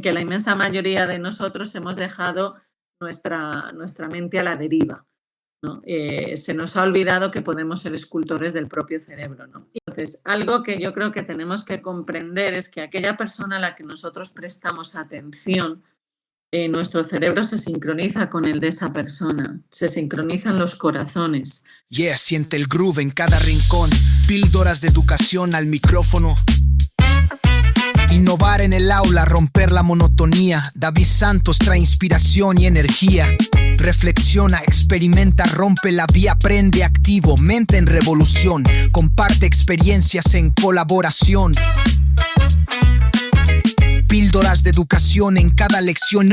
que la inmensa mayoría de nosotros hemos dejado nuestra mente a la deriva, ¿no? Se nos ha olvidado que podemos ser escultores del propio cerebro, ¿no? Entonces, algo que yo creo que tenemos que comprender es que aquella persona a la que nosotros prestamos atención, nuestro cerebro se sincroniza con el de esa persona, se sincronizan los corazones. Yeah, siente el groove en cada rincón, píldoras de educación al micrófono. Innovar en el aula, romper la monotonía. David Santos trae inspiración y energía. Reflexiona, experimenta, rompe la vía, aprende activo, mente en revolución. Comparte experiencias en colaboración. Píldoras de educación en cada lección.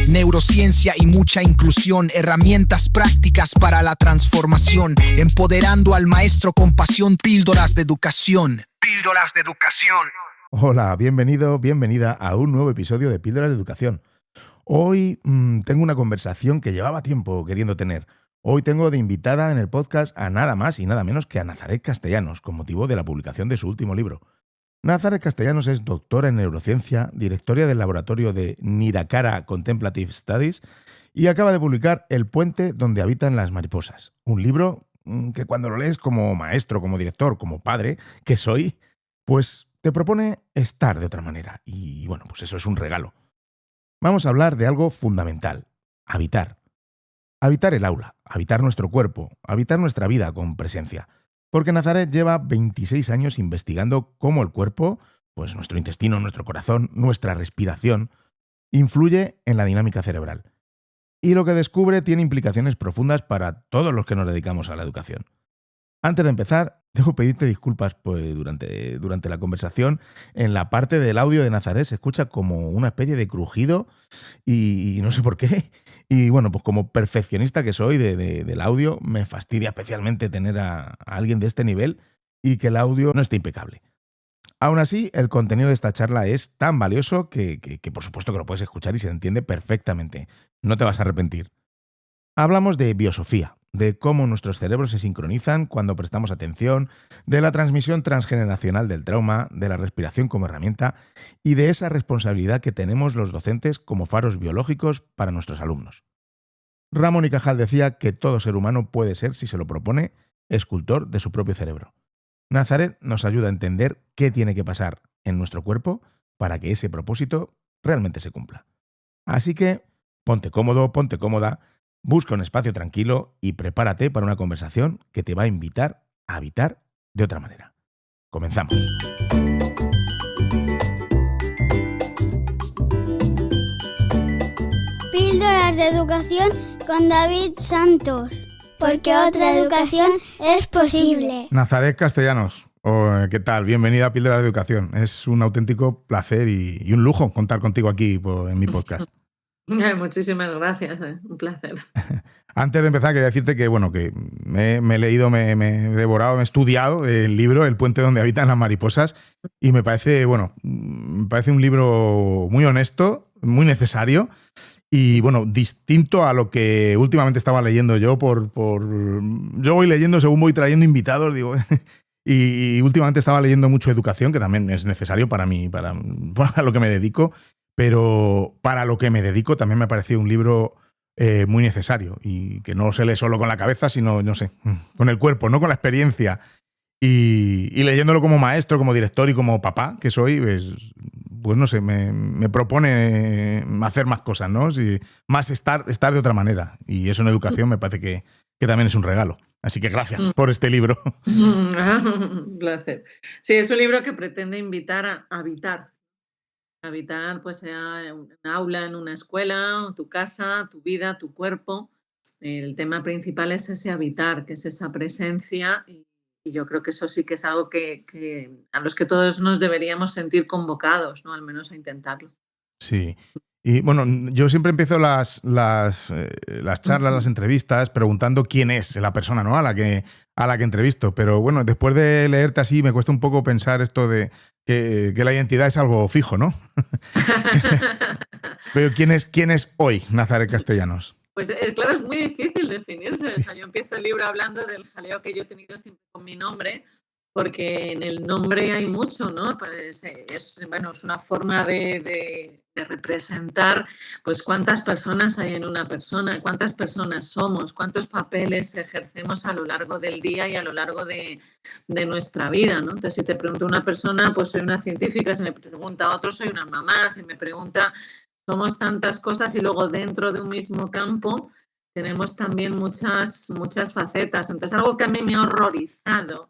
Neurociencia y mucha inclusión, herramientas prácticas para la transformación, empoderando al maestro con pasión. Píldoras de educación. Píldoras de educación. Hola, bienvenido, bienvenida a un nuevo episodio de Píldoras de Educación. Hoy tengo una conversación que llevaba tiempo queriendo tener. Hoy tengo de invitada en el podcast a nada más y nada menos que a Nazaret Castellanos, con motivo de la publicación de su último libro. Nazaret Castellanos es doctora en neurociencia, directora del laboratorio de Nirakara Contemplative Studies y acaba de publicar El puente donde habitan las mariposas, un libro que cuando lo lees como maestro, como director, como padre que soy, pues te propone estar de otra manera. Y bueno, pues eso es un regalo. Vamos a hablar de algo fundamental: habitar. Habitar el aula, habitar nuestro cuerpo, habitar nuestra vida con presencia. Porque Nazaret lleva 26 años investigando cómo el cuerpo, pues nuestro intestino, nuestro corazón, nuestra respiración, influye en la dinámica cerebral. Y lo que descubre tiene implicaciones profundas para todos los que nos dedicamos a la educación. Antes de empezar, debo pedirte disculpas, pues durante la conversación, en la parte del audio de Nazaret se escucha como una especie de crujido y no sé por qué. Y bueno, pues como perfeccionista que soy del audio, me fastidia especialmente tener a alguien de este nivel y que el audio no esté impecable. Aún así, el contenido de esta charla es tan valioso que por supuesto que lo puedes escuchar y se entiende perfectamente. No te vas a arrepentir. Hablamos de biosofía, de cómo nuestros cerebros se sincronizan cuando prestamos atención, de la transmisión transgeneracional del trauma, de la respiración como herramienta y de esa responsabilidad que tenemos los docentes como faros biológicos para nuestros alumnos. Ramón y Cajal decía que todo ser humano puede ser, si se lo propone, escultor de su propio cerebro. Nazaret nos ayuda a entender qué tiene que pasar en nuestro cuerpo para que ese propósito realmente se cumpla. Así que ponte cómodo, ponte cómoda, busca un espacio tranquilo y prepárate para una conversación que te va a invitar a habitar de otra manera. Comenzamos. Píldoras de educación con David Santos, porque otra educación es posible. Nazaret Castellanos, ¿qué tal? Bienvenida a Píldoras de Educación. Es un auténtico placer y un lujo contar contigo aquí en mi podcast. Muchísimas gracias, un placer. Antes de empezar, quería decirte que, bueno, que me he leído, me he devorado, me he estudiado el libro El puente donde habitan las mariposas y me parece un libro muy honesto, muy necesario y, bueno, distinto a lo que últimamente estaba leyendo yo. Yo voy leyendo según voy trayendo invitados, digo, y últimamente estaba leyendo mucho educación, que también es necesario para mí, para lo que me dedico. Pero para lo que me dedico también me ha parecido un libro muy necesario y que no se lee solo con la cabeza, sino, no sé, con el cuerpo, no con la experiencia. Y leyéndolo como maestro, como director y como papá que soy, pues no sé, me propone hacer más cosas, ¿no? Más estar de otra manera. Y eso en educación me parece que también es un regalo. Así que gracias por este libro. Un placer. Sí, es un libro que pretende invitar a habitar. Habitar, pues sea en un aula, en una escuela, tu casa, tu vida, tu cuerpo. El tema principal es ese habitar, que es esa presencia y yo creo que eso sí que es algo que a los que todos nos deberíamos sentir convocados, ¿no? Al menos a intentarlo. Sí. Y bueno, yo siempre empiezo las charlas, las entrevistas, preguntando quién es la persona, ¿no? a la que entrevisto. Pero bueno, después de leerte así, me cuesta un poco pensar esto de que la identidad es algo fijo, ¿no? Pero ¿quién es hoy Nazaret Castellanos? Pues claro, es muy difícil definirse. Sí. O sea, yo empiezo el libro hablando del jaleo que yo he tenido siempre con mi nombre porque en el nombre hay mucho, ¿no? Pues bueno, es una forma de representar pues cuántas personas hay en una persona, cuántas personas somos, cuántos papeles ejercemos a lo largo del día y a lo largo de nuestra vida, ¿no? Entonces, si te pregunto una persona, pues soy una científica, si me pregunta otro, soy una mamá, si me pregunta, somos tantas cosas y luego dentro de un mismo campo tenemos también muchas facetas. Entonces, algo que a mí me ha horrorizado,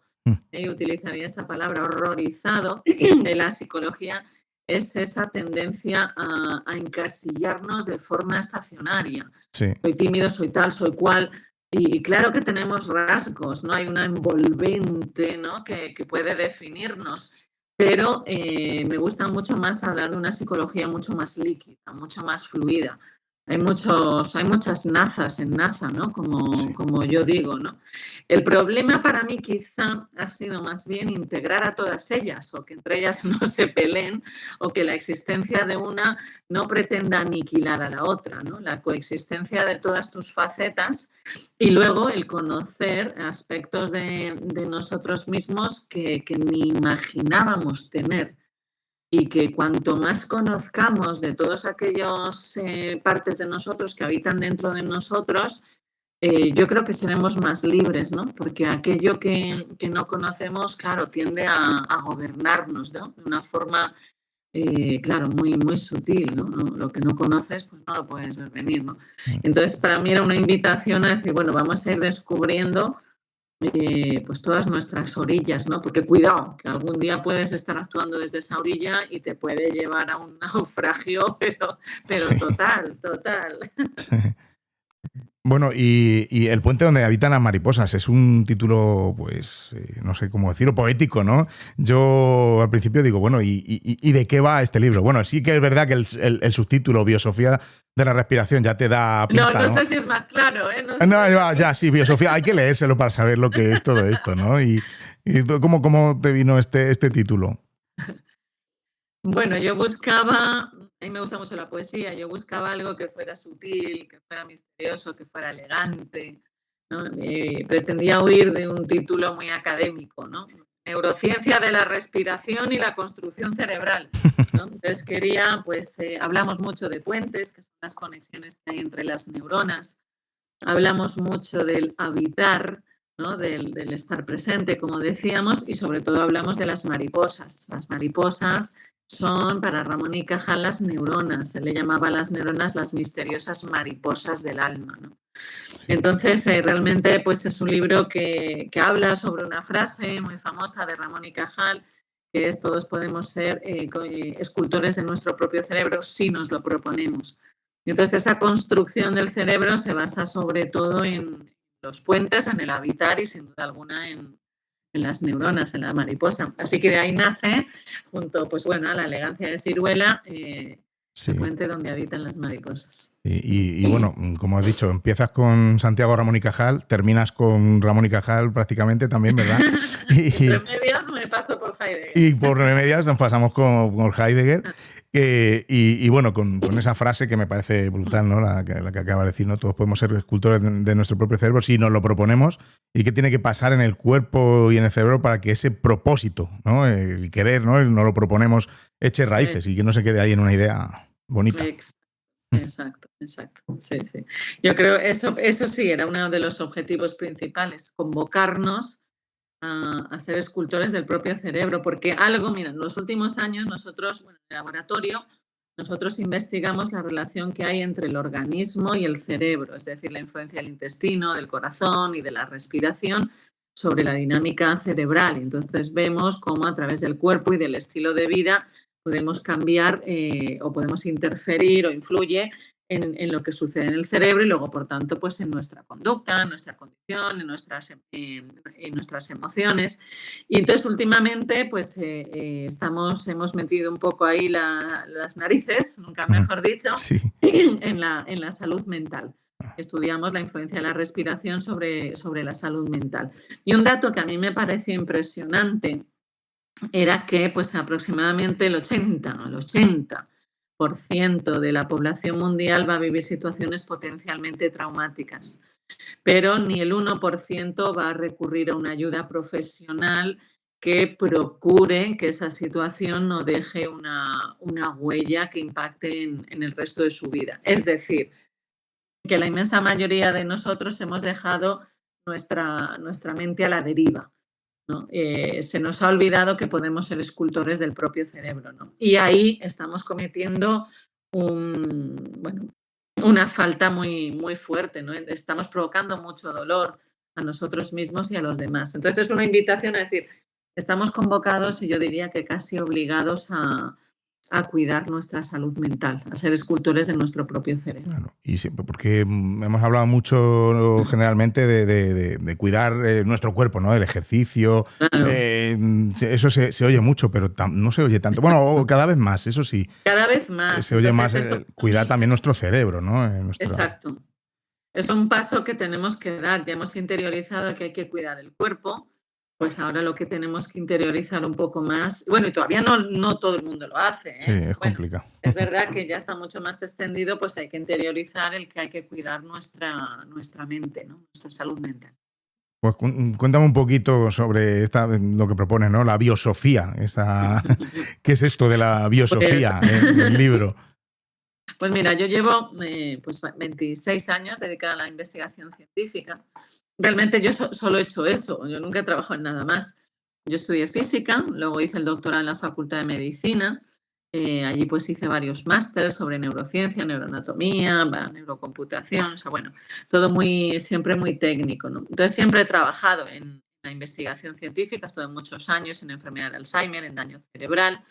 utilizaría esa palabra, horrorizado, de la psicología, es esa tendencia a encasillarnos de forma estacionaria. Sí. Soy tímido, soy tal, soy cual. Y claro que tenemos rasgos, ¿no? Hay una envolvente, ¿no? que puede definirnos. Pero me gusta mucho más hablar de una psicología mucho más líquida, mucho más fluida. Hay muchas nazas en naza, ¿no? Como yo digo, ¿no? El problema para mí quizá ha sido más bien integrar a todas ellas, o que entre ellas no se peleen, o que la existencia de una no pretenda aniquilar a la otra, ¿no? La coexistencia de todas tus facetas y luego el conocer aspectos de nosotros mismos que ni imaginábamos tener. Y que cuanto más conozcamos de todas aquellas partes de nosotros que habitan dentro de nosotros, yo creo que seremos más libres, ¿no? Porque aquello que no conocemos, claro, tiende a gobernarnos, ¿no? De una forma, claro, muy, muy sutil, ¿no? Lo que no conoces, pues no lo puedes ver venir, ¿no? Entonces, para mí era una invitación a decir, bueno, vamos a ir descubriendo pues todas nuestras orillas, ¿no? Porque cuidado, que algún día puedes estar actuando desde esa orilla y te puede llevar a un naufragio, pero Sí. total. Bueno, y El puente donde habitan las mariposas es un título, pues, no sé cómo decirlo, poético, ¿no? Yo al principio digo, bueno, ¿y de qué va este libro? Bueno, sí que es verdad que el subtítulo, Biosofía de la respiración, ya te da pista, no sé si es más claro, ¿eh? No sé ya, sí, Biosofía, hay que leérselo para saber lo que es todo esto, ¿no? ¿Y cómo te vino este título? Bueno, yo buscaba, a mí me gusta mucho la poesía, yo buscaba algo que fuera sutil, que fuera misterioso, que fuera elegante, ¿no? Pretendía huir de un título muy académico, ¿no? Neurociencia de la respiración y la construcción cerebral, ¿no? Entonces quería, pues hablamos mucho de puentes, que son las conexiones que hay entre las neuronas, hablamos mucho del habitar, ¿no? Del estar presente, como decíamos, y sobre todo hablamos de las mariposas. Las mariposas son para Ramón y Cajal las neuronas. Se le llamaba a las neuronas las misteriosas mariposas del alma, ¿no? Entonces, realmente pues es un libro que habla sobre una frase muy famosa de Ramón y Cajal, que es: todos podemos ser escultores de nuestro propio cerebro si nos lo proponemos. Y entonces esa construcción del cerebro se basa sobre todo en los puentes, en el habitar y sin duda alguna en las neuronas, en la mariposa. Así que de ahí nace, junto pues bueno, a la elegancia de Siruela, Sí. el puente donde habitan las mariposas. Y bueno, como has dicho, empiezas con Santiago Ramón y Cajal, terminas con Ramón y Cajal prácticamente también, ¿verdad? Entre medias me paso por Heidegger. Y por medias nos pasamos con Heidegger. Y bueno, con esa frase que me parece brutal, ¿no? La que acaba de decir, ¿no? Todos podemos ser escultores de nuestro propio cerebro si nos lo proponemos. ¿Y qué tiene que pasar en el cuerpo y en el cerebro para que ese propósito, ¿no? El querer, ¿no? Nos lo proponemos, eche raíces y que no se quede ahí en una idea bonita. Exacto. Sí. Yo creo eso sí era uno de los objetivos principales, convocarnos a ser escultores del propio cerebro, porque mira, en los últimos años nosotros, en el laboratorio, nosotros investigamos la relación que hay entre el organismo y el cerebro, es decir, la influencia del intestino, del corazón y de la respiración sobre la dinámica cerebral. Entonces vemos cómo a través del cuerpo y del estilo de vida podemos cambiar o podemos interferir o influye en lo que sucede en el cerebro y luego, por tanto, pues en nuestra conducta, en nuestra condición, en nuestras emociones. Y entonces, últimamente, pues hemos metido un poco ahí las narices, nunca mejor dicho, sí. en la salud mental. Estudiamos la influencia de la respiración sobre la salud mental. Y un dato que a mí me pareció impresionante era que pues aproximadamente el 80% de la población mundial va a vivir situaciones potencialmente traumáticas, pero ni el 1% va a recurrir a una ayuda profesional que procure que esa situación no deje una huella que impacte en el resto de su vida. Es decir, que la inmensa mayoría de nosotros hemos dejado nuestra mente a la deriva, ¿no? Se nos ha olvidado que podemos ser escultores del propio cerebro, ¿no? Y ahí estamos cometiendo una falta muy, muy fuerte, ¿no? Estamos provocando mucho dolor a nosotros mismos y a los demás. Entonces es una invitación a decir, estamos convocados y yo diría que casi obligados a cuidar nuestra salud mental, a ser escultores de nuestro propio cerebro. Claro, y siempre, porque hemos hablado mucho generalmente de cuidar nuestro cuerpo, ¿no? El ejercicio, Claro. Eso se oye mucho, pero no se oye tanto. Bueno, cada vez más, eso sí. Cada vez más. Se oye Entonces, más cuidar también nuestro cerebro, ¿no? Exacto. Es un paso que tenemos que dar. Ya hemos interiorizado que hay que cuidar el cuerpo, pues ahora lo que tenemos que interiorizar un poco más. Bueno, y todavía no todo el mundo lo hace, ¿eh? Sí, es complicado. Es verdad que ya está mucho más extendido, pues hay que interiorizar el que hay que cuidar nuestra mente, ¿no? Nuestra salud mental. Pues cuéntame un poquito sobre lo que propones, ¿no? La biosofía. ¿Qué es esto de la biosofía en el libro? Pues mira, yo llevo 26 años dedicada a la investigación científica. Realmente yo solo he hecho eso, yo nunca he trabajado en nada más. Yo estudié física, luego hice el doctorado en la Facultad de Medicina. Allí pues hice varios másteres sobre neurociencia, neuroanatomía, neurocomputación, o sea, bueno, todo siempre muy técnico, ¿no? Entonces siempre he trabajado en la investigación científica, estuve muchos años en enfermedad de Alzheimer, en daño cerebral,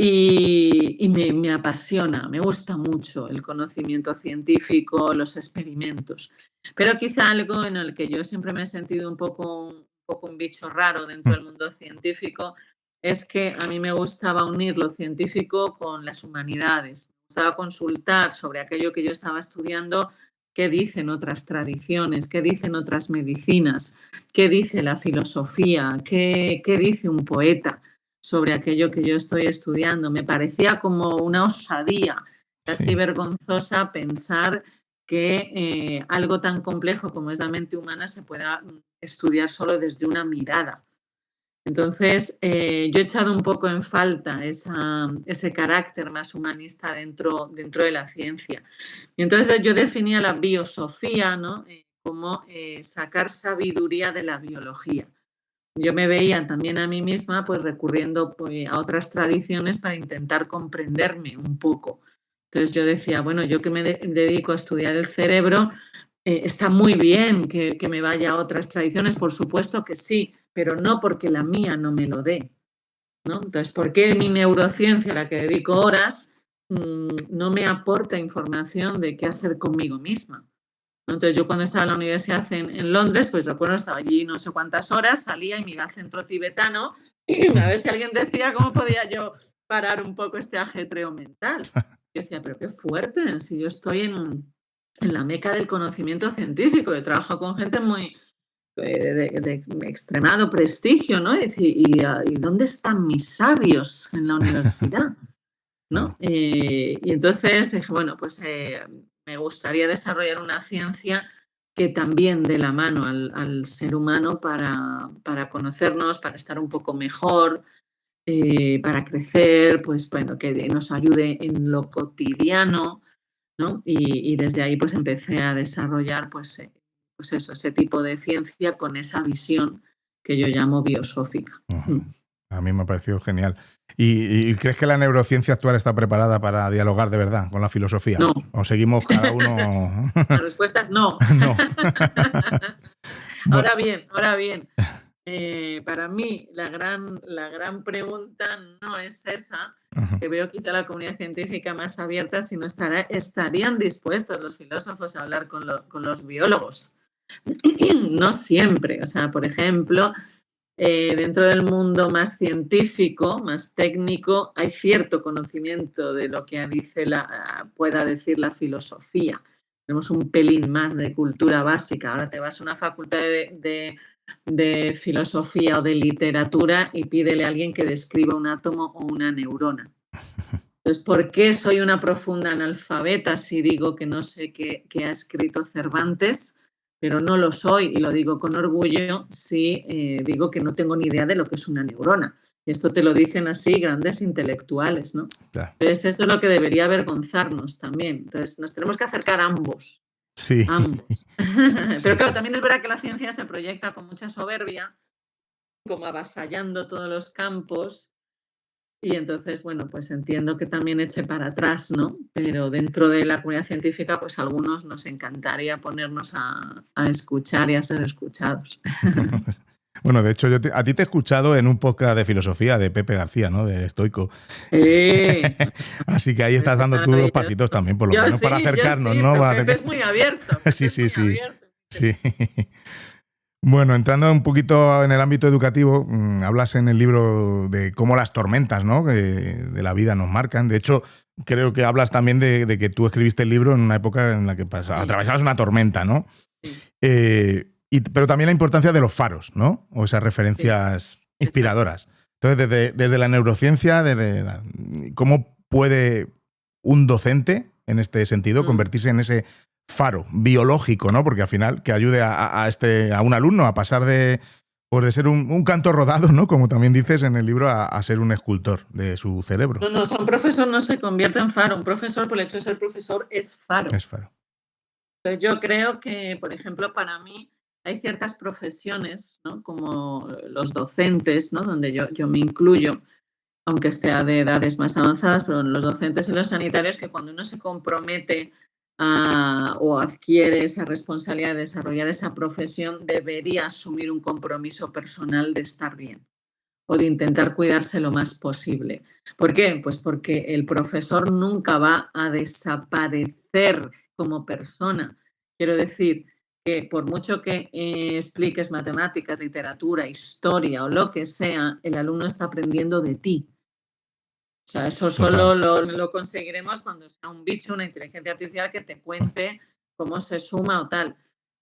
y me apasiona, me gusta mucho el conocimiento científico, los experimentos. Pero quizá algo en el que yo siempre me he sentido un poco un bicho raro dentro del mundo científico es que a mí me gustaba unir lo científico con las humanidades. Me gustaba consultar sobre aquello que yo estaba estudiando, qué dicen otras tradiciones, qué dicen otras medicinas, qué dice la filosofía, qué dice un poeta sobre aquello que yo estoy estudiando. Me parecía como una osadía, casi vergonzosa pensar que algo tan complejo como es la mente humana se pueda estudiar solo desde una mirada. Entonces, yo he echado un poco en falta ese carácter más humanista dentro de la ciencia. Y entonces yo definía la biosofía, ¿no? Como sacar sabiduría de la biología. Yo me veía también a mí misma pues recurriendo a otras tradiciones para intentar comprenderme un poco. Entonces yo decía, bueno, yo que me dedico a estudiar el cerebro, está muy bien que me vaya a otras tradiciones, por supuesto que sí, pero no porque la mía no me lo dé, ¿no? Entonces, ¿por qué mi neurociencia, a la que dedico horas, no me aporta información de qué hacer conmigo misma? Entonces yo cuando estaba en la universidad en Londres, pues recuerdo, estaba allí no sé cuántas horas, salía y me iba al centro tibetano a ver si alguien decía cómo podía yo parar un poco este ajetreo mental. Yo decía, pero qué fuerte, si yo estoy en la meca del conocimiento científico, yo trabajo con gente muy de extremado prestigio, ¿no? ¿Y dónde están mis sabios en la universidad? ¿No? Y entonces dije, bueno, pues me gustaría desarrollar una ciencia que también dé la mano al ser humano para conocernos, para estar un poco mejor, para crecer, pues bueno, que nos ayude en lo cotidiano, ¿no? Y desde ahí pues empecé a desarrollar pues eso, ese tipo de ciencia con esa visión que yo llamo biosófica. A mí me ha parecido genial. ¿Y crees que la neurociencia actual está preparada para dialogar de verdad con la filosofía? No. ¿O seguimos cada uno...? La respuesta es no. No. Ahora bien, para mí la gran pregunta no es esa, que veo quizá la comunidad científica más abierta, sino estarían dispuestos los filósofos a hablar con los biólogos. No siempre. O sea, por ejemplo, dentro del mundo más científico, más técnico, hay cierto conocimiento de lo que pueda decir la filosofía. Tenemos un pelín más de cultura básica. Ahora te vas a una facultad de filosofía o de literatura y pídele a alguien que describa un átomo o una neurona. Entonces, ¿por qué soy una profunda analfabeta si digo que no sé qué ha escrito Cervantes? pero no lo soy, y lo digo con orgullo, si digo que no tengo ni idea de lo que es una neurona. Esto te lo dicen así grandes intelectuales, ¿no? Claro. Entonces, esto es lo que debería avergonzarnos también. Entonces, nos tenemos que acercar a ambos. Sí. Ambos. Sí, Pero claro, sí. también es verdad que la ciencia se proyecta con mucha soberbia, como avasallando todos los campos, y entonces, bueno, pues entiendo que también eche para atrás, ¿no? Pero dentro de la comunidad científica, pues a algunos nos encantaría ponernos a escuchar y a ser escuchados. Bueno, de hecho, a ti te he escuchado en un podcast de filosofía de Pepe García, ¿no? De Estoico. Sí. Así que ahí estás dando tú dos pasitos también, por lo menos, para acercarnos, yo sí, ¿no? pero Para Pepe acercar- es muy abierto. Sí, sí, sí. Abierto. Sí. Bueno, entrando un poquito en el ámbito educativo, hablas en el libro de cómo las tormentas, ¿no? De la vida nos marcan. De hecho, creo que hablas también de que tú escribiste el libro en una época en la que atravesabas una tormenta, ¿no? Sí. Pero también la importancia de los faros, ¿no? O esas referencias inspiradoras. Entonces, desde la neurociencia, ¿cómo puede un docente, en este sentido, convertirse en ese faro biológico, ¿no? Porque al final que ayude a un alumno a pasar de ser un canto rodado, ¿no? Como también dices en el libro, a ser un escultor de su cerebro. No, un profesor no se convierte en faro. Un profesor, por el hecho de ser profesor, es faro. Es faro. Entonces, yo creo que, por ejemplo, para mí hay ciertas profesiones, ¿no? Como los docentes, ¿no? Donde yo me incluyo, aunque sea de edades más avanzadas, pero los docentes y los sanitarios, que cuando uno se compromete o adquiere esa responsabilidad de desarrollar esa profesión, debería asumir un compromiso personal de estar bien o de intentar cuidarse lo más posible. ¿Por qué? Pues porque el profesor nunca va a desaparecer como persona. Quiero decir que por mucho que expliques matemáticas, literatura, historia o lo que sea, el alumno está aprendiendo de ti. O sea, eso solo lo conseguiremos cuando sea un bicho, una inteligencia artificial que te cuente cómo se suma o tal.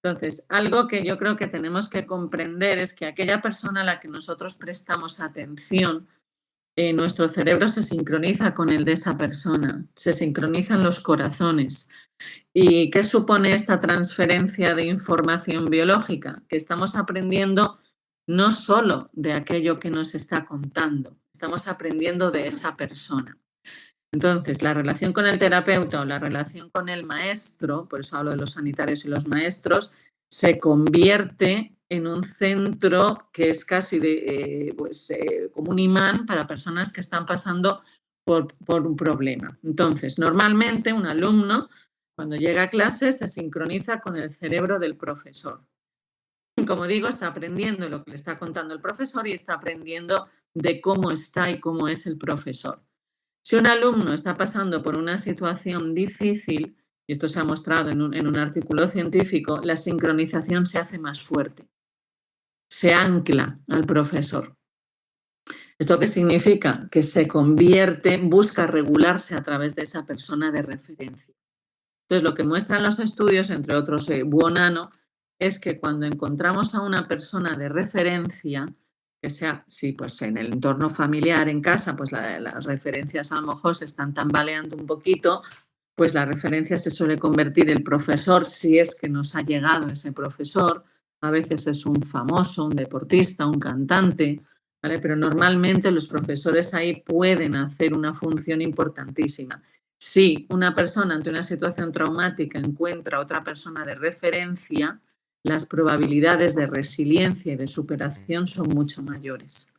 Entonces, algo que yo creo que tenemos que comprender es que aquella persona a la que nosotros prestamos atención, nuestro cerebro se sincroniza con el de esa persona, se sincronizan los corazones. ¿Y qué supone esta transferencia de información biológica? Que estamos aprendiendo no solo de aquello que nos está contando, estamos aprendiendo de esa persona. Entonces, la relación con el terapeuta o la relación con el maestro, por eso hablo de los sanitarios y los maestros, se convierte en un centro que es casi como un imán para personas que están pasando por un problema. Entonces, normalmente un alumno, cuando llega a clase, se sincroniza con el cerebro del profesor. Como digo, está aprendiendo lo que le está contando el profesor y está aprendiendo de cómo está y cómo es el profesor. Si un alumno está pasando por una situación difícil, y esto se ha mostrado en un artículo científico, la sincronización se hace más fuerte. Se ancla al profesor. ¿Esto qué significa? Que se convierte, busca regularse a través de esa persona de referencia. Entonces, lo que muestran los estudios, entre otros Buonanno, es que cuando encontramos a una persona de referencia, que sea, sí, pues en el entorno familiar, en casa, pues las referencias a lo mejor se están tambaleando un poquito, pues la referencia se suele convertir el profesor, si es que nos ha llegado ese profesor, a veces es un famoso, un deportista, un cantante, ¿vale? Pero normalmente los profesores ahí pueden hacer una función importantísima. Si una persona ante una situación traumática encuentra a otra persona de referencia, las probabilidades de resiliencia y de superación son mucho mayores.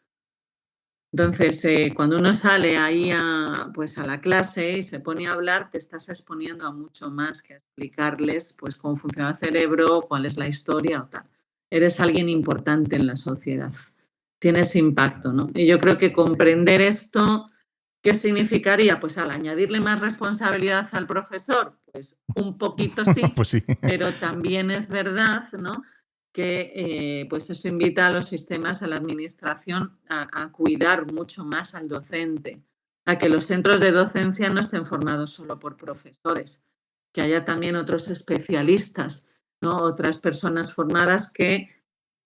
Entonces, cuando uno sale ahí a la clase y se pone a hablar, te estás exponiendo a mucho más que a explicarles pues, cómo funciona el cerebro, cuál es la historia o tal. Eres alguien importante en la sociedad. Tienes impacto, ¿no? Y yo creo que comprender esto, ¿qué significaría? Pues al añadirle más responsabilidad al profesor, pues un poquito sí, pues sí. Pero también es verdad, ¿no? Que pues eso invita a los sistemas, a la administración, a cuidar mucho más al docente, a que los centros de docencia no estén formados solo por profesores, que haya también otros especialistas, ¿no? Otras personas formadas que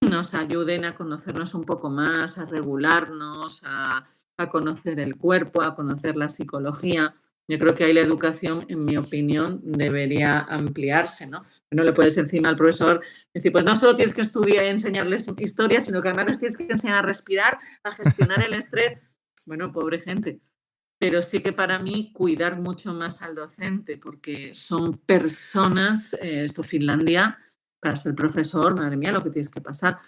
nos ayuden a conocernos un poco más, a regularnos, a conocer el cuerpo, a conocer la psicología. Yo creo que ahí la educación, en mi opinión, debería ampliarse, ¿no? No le puedes encima al profesor decir, pues no solo tienes que estudiar y enseñarles historia, sino que además les tienes que enseñar a respirar, a gestionar el estrés. Bueno, pobre gente. Pero sí que para mí cuidar mucho más al docente, porque son personas, esto Finlandia, para ser profesor, madre mía, lo que tienes que pasar.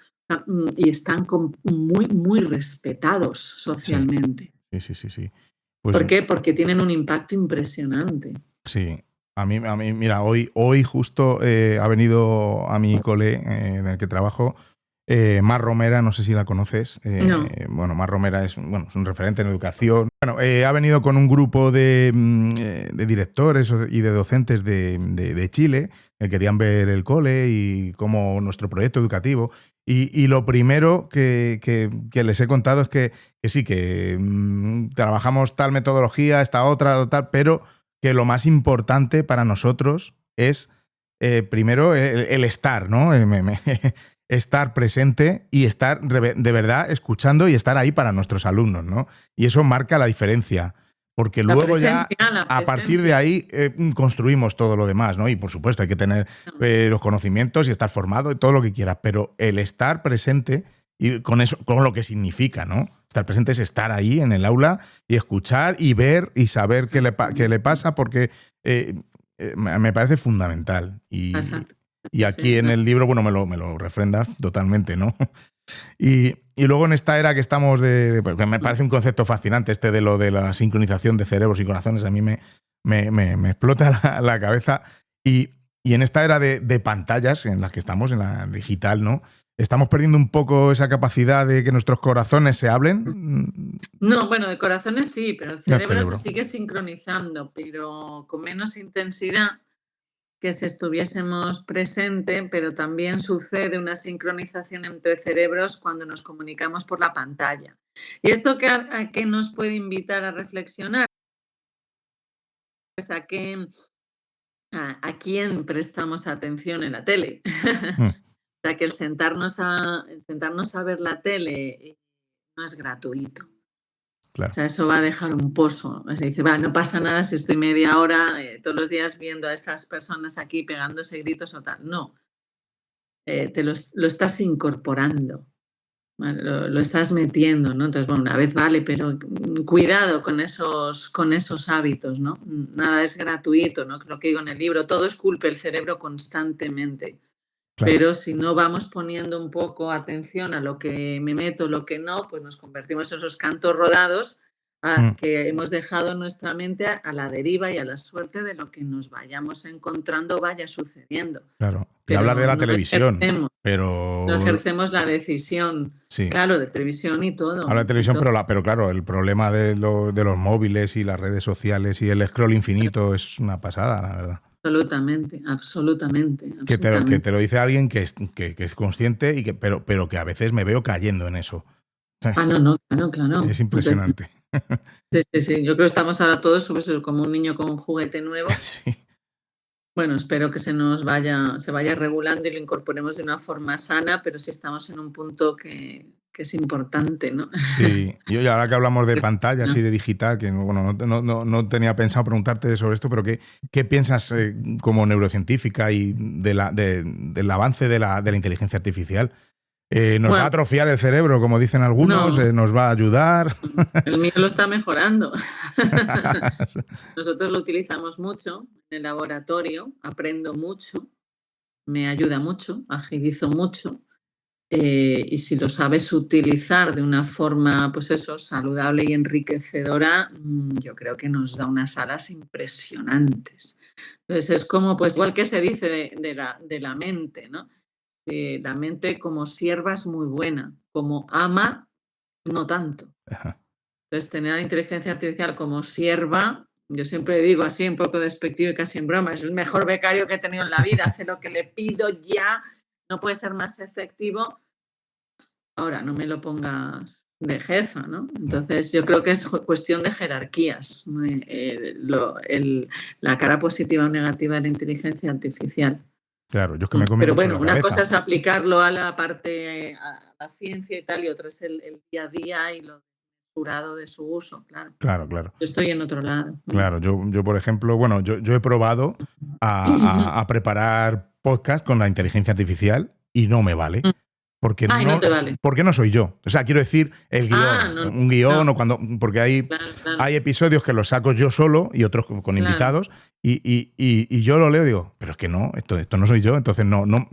Y están muy, muy respetados socialmente. Sí. Pues, ¿por qué? Porque tienen un impacto impresionante. Sí. A mí mira, hoy justo ha venido a mi cole en el que trabajo Mar Romera, no sé si la conoces. No. Bueno, Mar Romera es un referente en educación. Bueno, ha venido con un grupo de directores y de docentes de Chile que querían ver el cole y cómo nuestro proyecto educativo. Y lo primero que les he contado es que sí, que trabajamos tal metodología, esta otra, tal, pero que lo más importante para nosotros es primero el estar, ¿no? Estar presente y estar de verdad escuchando y estar ahí para nuestros alumnos, ¿no? Y eso marca la diferencia. Porque luego ya, a partir de ahí, construimos todo lo demás, ¿no? Y por supuesto hay que tener los conocimientos y estar formado y todo lo que quieras, pero el estar presente y con eso, con lo que significa, ¿no? Estar presente es estar ahí en el aula y escuchar y ver y saber qué le pasa, porque me parece fundamental. Y aquí en el libro, bueno, me lo refrendas totalmente, ¿no? Y luego en esta era que estamos que me parece un concepto fascinante de lo de la sincronización de cerebros y corazones, a mí me explota la cabeza. Y en esta era de pantallas en las que estamos, en la digital, ¿no? ¿Estamos perdiendo un poco esa capacidad de que nuestros corazones se hablen? No, bueno, de corazones sí, pero el cerebro se sigue sincronizando, pero con menos intensidad que si estuviésemos presentes, pero también sucede una sincronización entre cerebros cuando nos comunicamos por la pantalla. ¿Y esto a qué nos puede invitar a reflexionar? Pues a quién prestamos atención en la tele. O sea, que el sentarnos a ver la tele no es gratuito. Claro. O sea, eso va a dejar un pozo. Se dice, no pasa nada si estoy media hora todos los días viendo a estas personas aquí pegándose gritos o tal. No. Te lo estás incorporando. ¿Vale? Lo estás metiendo, ¿no? Entonces, bueno, una vez vale, pero cuidado con esos hábitos, ¿no? Nada es gratuito, ¿no? Lo que digo en el libro, todo esculpe el cerebro constantemente. Claro. Pero si no vamos poniendo un poco atención a lo que me meto, lo que no, pues nos convertimos en esos cantos rodados que hemos dejado nuestra mente a la deriva y a la suerte de lo que nos vayamos encontrando vaya sucediendo. Claro. Y hablar de la televisión, pero no ejercemos la decisión, sí. Claro, de televisión y todo. Habla de televisión, pero claro, el problema de los móviles y las redes sociales y el scroll infinito es una pasada, la verdad. Absolutamente. Que te lo dice alguien que es consciente, pero que a veces me veo cayendo en eso. No, claro. Es impresionante. Sí. Yo creo que estamos ahora todos como un niño con un juguete nuevo. Sí. Bueno, espero que se vaya regulando y lo incorporemos de una forma sana, pero sí estamos en un punto que es importante, ¿no? Sí, y ahora que hablamos de pantallas y de digital, que bueno, no tenía pensado preguntarte sobre esto, pero ¿qué piensas como neurocientífica y del avance de la inteligencia artificial? ¿Nos va a atrofiar el cerebro, como dicen algunos? No. ¿Nos va a ayudar? El mío lo está mejorando. Nosotros lo utilizamos mucho en el laboratorio, aprendo mucho, me ayuda mucho, agilizo mucho. Y si lo sabes utilizar de una forma, pues eso, saludable y enriquecedora, yo creo que nos da unas alas impresionantes. Entonces es como, pues igual que se dice de la mente, ¿no? La mente como sierva es muy buena, como ama, no tanto. Ajá. Entonces tener a la inteligencia artificial como sierva, yo siempre digo así, un poco despectivo y casi en broma, es el mejor becario que he tenido en la vida, hace lo que le pido ya, no puede ser más efectivo. Ahora, no me lo pongas de jefa, ¿no? Entonces, yo creo que es cuestión de jerarquías, la cara positiva o negativa de la inteligencia artificial. Claro, yo es que me comí. Pero bueno, una cosa es aplicarlo a la parte, a la ciencia y tal, y otra es el día a día y lo clausurado de su uso, claro. Claro. Yo estoy en otro lado. Claro, yo por ejemplo, bueno, yo he probado a preparar podcast con la inteligencia artificial y no me vale. Porque no te vale. Porque no soy yo. O sea, quiero decir, el guión. Un guión o cuando. Porque hay episodios que los saco yo solo y otros con invitados. Y yo lo leo y digo, pero es que no, esto no soy yo, entonces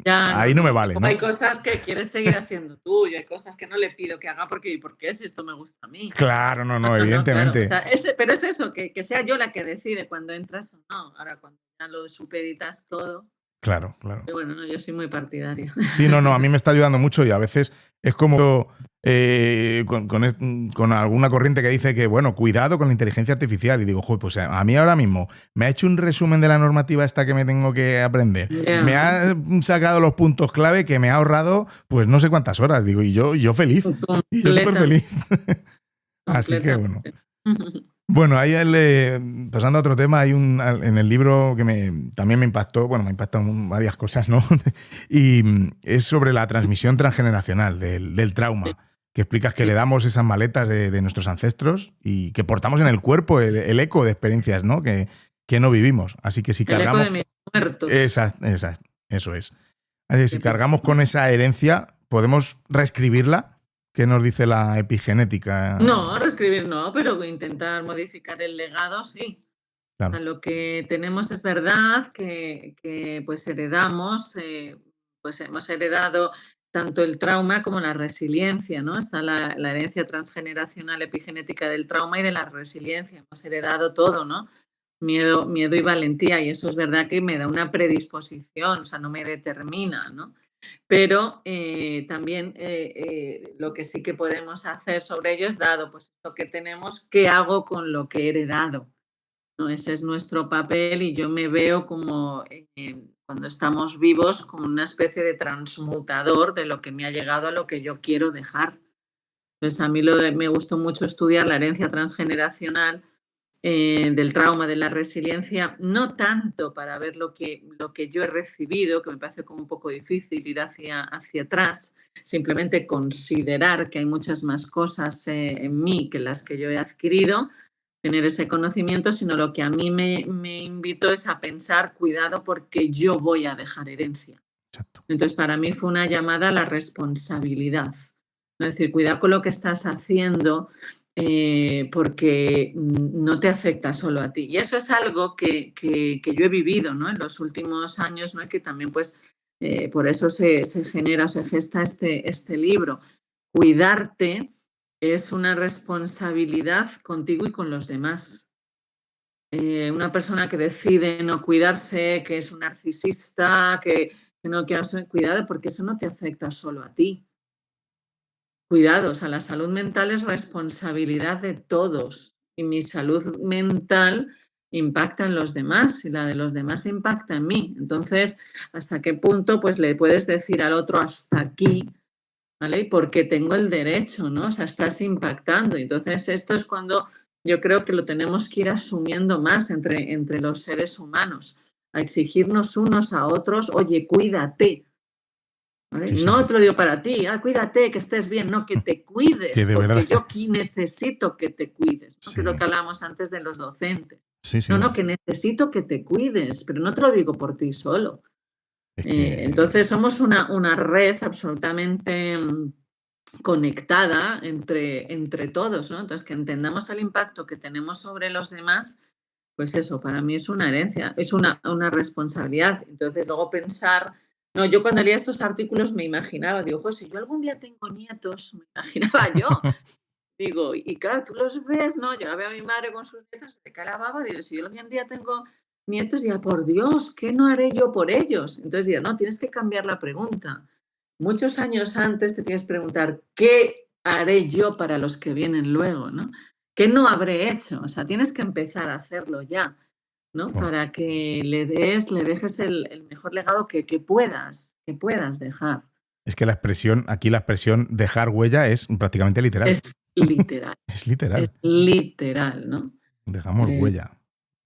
ahí no me vale. ¿no? Hay cosas que quieres seguir haciendo tú y hay cosas que no le pido que haga porque si esto me gusta a mí. Claro, no, evidentemente. Claro. O sea, pero es eso, que sea yo la que decide cuando entras o no. Ahora, cuando ya lo supeditas todo. Claro. Pero bueno, yo soy muy partidaria. Sí, no, a mí me está ayudando mucho y a veces es como con alguna corriente que dice que, bueno, cuidado con la inteligencia artificial. Y digo, pues a mí ahora mismo me ha hecho un resumen de la normativa esta que me tengo que aprender. Yeah. Me ha sacado los puntos clave que me ha ahorrado, pues no sé cuántas horas. Digo, y yo feliz. Y yo súper feliz. Así que bueno. Bueno, ahí pasando a otro tema, hay en el libro que también me impactó, me impactan varias cosas, ¿no? Y es sobre la transmisión transgeneracional del trauma, que explicas que le damos esas maletas de nuestros ancestros y que portamos en el cuerpo el eco de experiencias, ¿no? Que no vivimos. Así que si cargamos... El eco de mis muertos. Exacto, eso es. Así que si cargamos con esa herencia, ¿podemos reescribirla? ¿Qué nos dice la epigenética? No, reescribir no, pero intentar modificar el legado sí. Claro. Lo que tenemos es verdad que pues heredamos, pues hemos heredado tanto el trauma como la resiliencia, ¿no? Está la herencia transgeneracional epigenética del trauma y de la resiliencia. Hemos heredado todo, ¿no? Miedo y valentía, y eso es verdad que me da una predisposición, o sea, no me determina, ¿no? Pero también lo que sí que podemos hacer sobre ello es, dado pues lo que tenemos, ¿qué hago con lo que he heredado? ¿No? Ese es nuestro papel y yo me veo como, cuando estamos vivos, como una especie de transmutador de lo que me ha llegado a lo que yo quiero dejar. Entonces a mí me gustó mucho estudiar la herencia transgeneracional del trauma, de la resiliencia, no tanto para ver lo que yo he recibido, que me parece como un poco difícil ir hacia atrás, simplemente considerar que hay muchas más cosas en mí que las que yo he adquirido, tener ese conocimiento, sino lo que a mí me invitó es a pensar, cuidado, porque yo voy a dejar herencia. Exacto. Entonces, para mí fue una llamada a la responsabilidad. Es decir, cuidado con lo que estás haciendo, porque no te afecta solo a ti. Y eso es algo que yo he vivido, ¿no? En los últimos años, ¿no? Y que también, pues, por eso se genera, se gesta este libro. Cuidarte es una responsabilidad contigo y con los demás. Una persona que decide no cuidarse, que es un narcisista, que no quiere ser cuidado, porque eso no te afecta solo a ti. Cuidado, o sea, la salud mental es responsabilidad de todos y mi salud mental impacta en los demás y la de los demás impacta en mí. Entonces, ¿hasta qué punto pues le puedes decir al otro hasta aquí? ¿Vale? Porque tengo el derecho, ¿no? O sea, estás impactando. Entonces, esto es cuando yo creo que lo tenemos que ir asumiendo más entre los seres humanos, a exigirnos unos a otros, oye, cuídate. ¿Vale? Sí, no te lo digo para ti, cuídate, que estés bien, no, que te cuides, que porque verdad. yo aquí necesito que te cuides, ¿no? Sí. Que es lo que hablábamos antes de los docentes. Sí. No, que necesito que te cuides, pero no te lo digo por ti solo. Entonces somos una red absolutamente conectada entre todos, ¿no? Entonces que entendamos el impacto que tenemos sobre los demás, pues eso, para mí es una herencia, es una responsabilidad. Entonces luego pensar... No, yo cuando leía estos artículos me imaginaba, digo, si yo algún día tengo nietos, me imaginaba yo. Digo, y claro, tú los ves, ¿no? Yo la veo a mi madre con sus nietos, se cae la baba, digo, si yo algún día tengo nietos, digo, por Dios, ¿qué no haré yo por ellos? Entonces digo, no, tienes que cambiar la pregunta. Muchos años antes te tienes que preguntar, ¿qué haré yo para los que vienen luego, ¿no? ¿Qué no habré hecho? O sea, tienes que empezar a hacerlo ya, ¿no? Para que le dejes el mejor legado que puedas dejar. Es que la expresión dejar huella es prácticamente literal. Es literal. Es literal. Es literal, ¿no? Dejamos huella.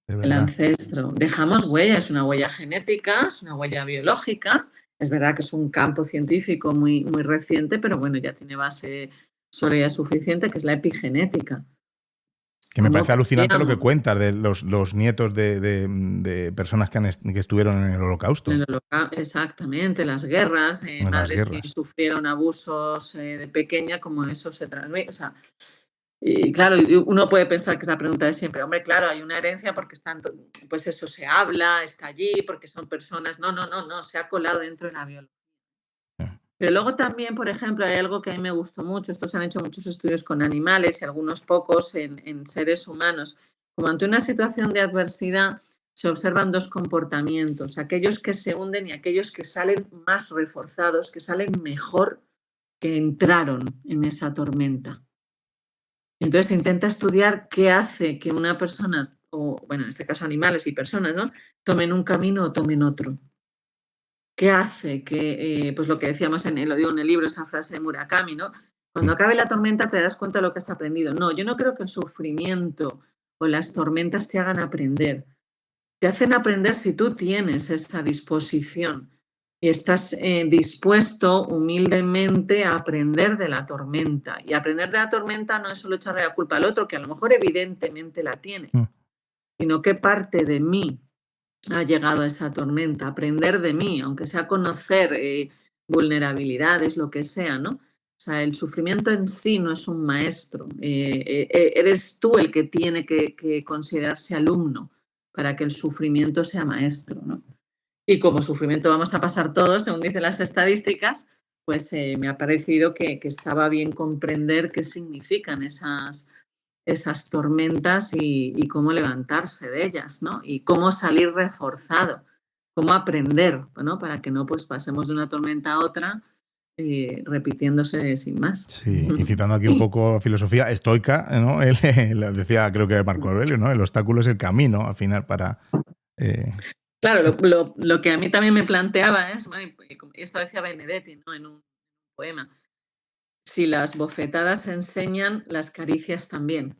De verdad. El ancestro. Dejamos huella, es una huella genética, es una huella biológica. Es verdad que es un campo científico muy, muy reciente, pero bueno, ya tiene base sólida y suficiente, que es la epigenética. Que me parece ¿Cómo alucinante lo que cambiamos cuentas de los nietos de personas que estuvieron en el Holocausto, en exactamente, las guerras, en las madres que guerras. sufrieron abusos de pequeña, como eso se transmite. O sea, y claro, y uno puede pensar que es la pregunta de siempre, hombre, claro, hay una herencia porque están, pues eso se habla, está allí, porque son personas. No, se ha colado dentro de la biología. Pero luego también, por ejemplo, hay algo que a mí me gustó mucho. Estos se han hecho muchos estudios con animales y algunos pocos en seres humanos. Como ante una situación de adversidad se observan dos comportamientos, aquellos que se hunden y aquellos que salen más reforzados, que salen mejor que entraron en esa tormenta. Entonces se intenta estudiar qué hace que una persona, o bueno, en este caso animales y personas, ¿no?, tomen un camino o tomen otro. ¿Qué hace que, pues lo que decíamos, lo digo en el libro, esa frase de Murakami, ¿no? Cuando acabe la tormenta te darás cuenta de lo que has aprendido. No, yo no creo que el sufrimiento o las tormentas te hagan aprender. Te hacen aprender si tú tienes esa disposición y estás dispuesto humildemente a aprender de la tormenta. Y aprender de la tormenta no es solo echarle la culpa al otro, que a lo mejor evidentemente la tiene, sino qué parte de mí ha llegado a esa tormenta, aprender de mí, aunque sea conocer vulnerabilidades, lo que sea, ¿no? O sea, el sufrimiento en sí no es un maestro. Eres tú el que tiene que considerarse alumno para que el sufrimiento sea maestro, ¿no? Y como sufrimiento vamos a pasar todos, según dicen las estadísticas, pues me ha parecido que estaba bien comprender qué significan esas tormentas y cómo levantarse de ellas, ¿no? Y cómo salir reforzado, cómo aprender, ¿no?, para que no pues pasemos de una tormenta a otra repitiéndose sin más. Sí, y citando aquí un poco filosofía estoica, ¿no? Él decía, creo que Marco Aurelio, ¿no? El obstáculo es el camino, al final, para... Claro, lo que a mí también me planteaba es, bueno, esto decía Benedetti, ¿no?, en un poema, si las bofetadas enseñan, las caricias también.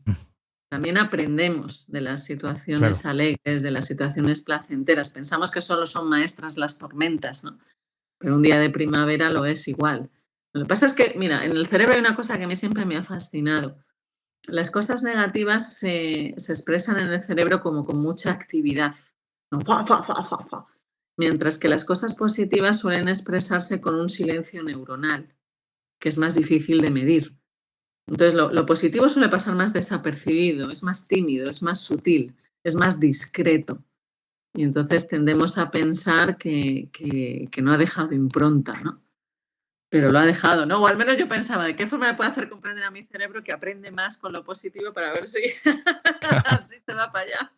También aprendemos de las situaciones Claro. alegres, de las situaciones placenteras. Pensamos que solo son maestras las tormentas, ¿no? Pero un día de primavera lo es igual. Lo que pasa es que, mira, en el cerebro hay una cosa que a mí siempre me ha fascinado. Las cosas negativas se expresan en el cerebro como con mucha actividad, ¿no? Fa, fa, fa, fa, fa. Mientras que las cosas positivas suelen expresarse con un silencio neuronal, que es más difícil de medir. Entonces, lo positivo suele pasar más desapercibido, es más tímido, es más sutil, es más discreto. Y entonces tendemos a pensar que no ha dejado impronta, ¿no? Pero lo ha dejado, ¿no? O al menos yo pensaba, ¿de qué forma me puede hacer comprender a mi cerebro que aprende más con lo positivo para ver si así se va para allá?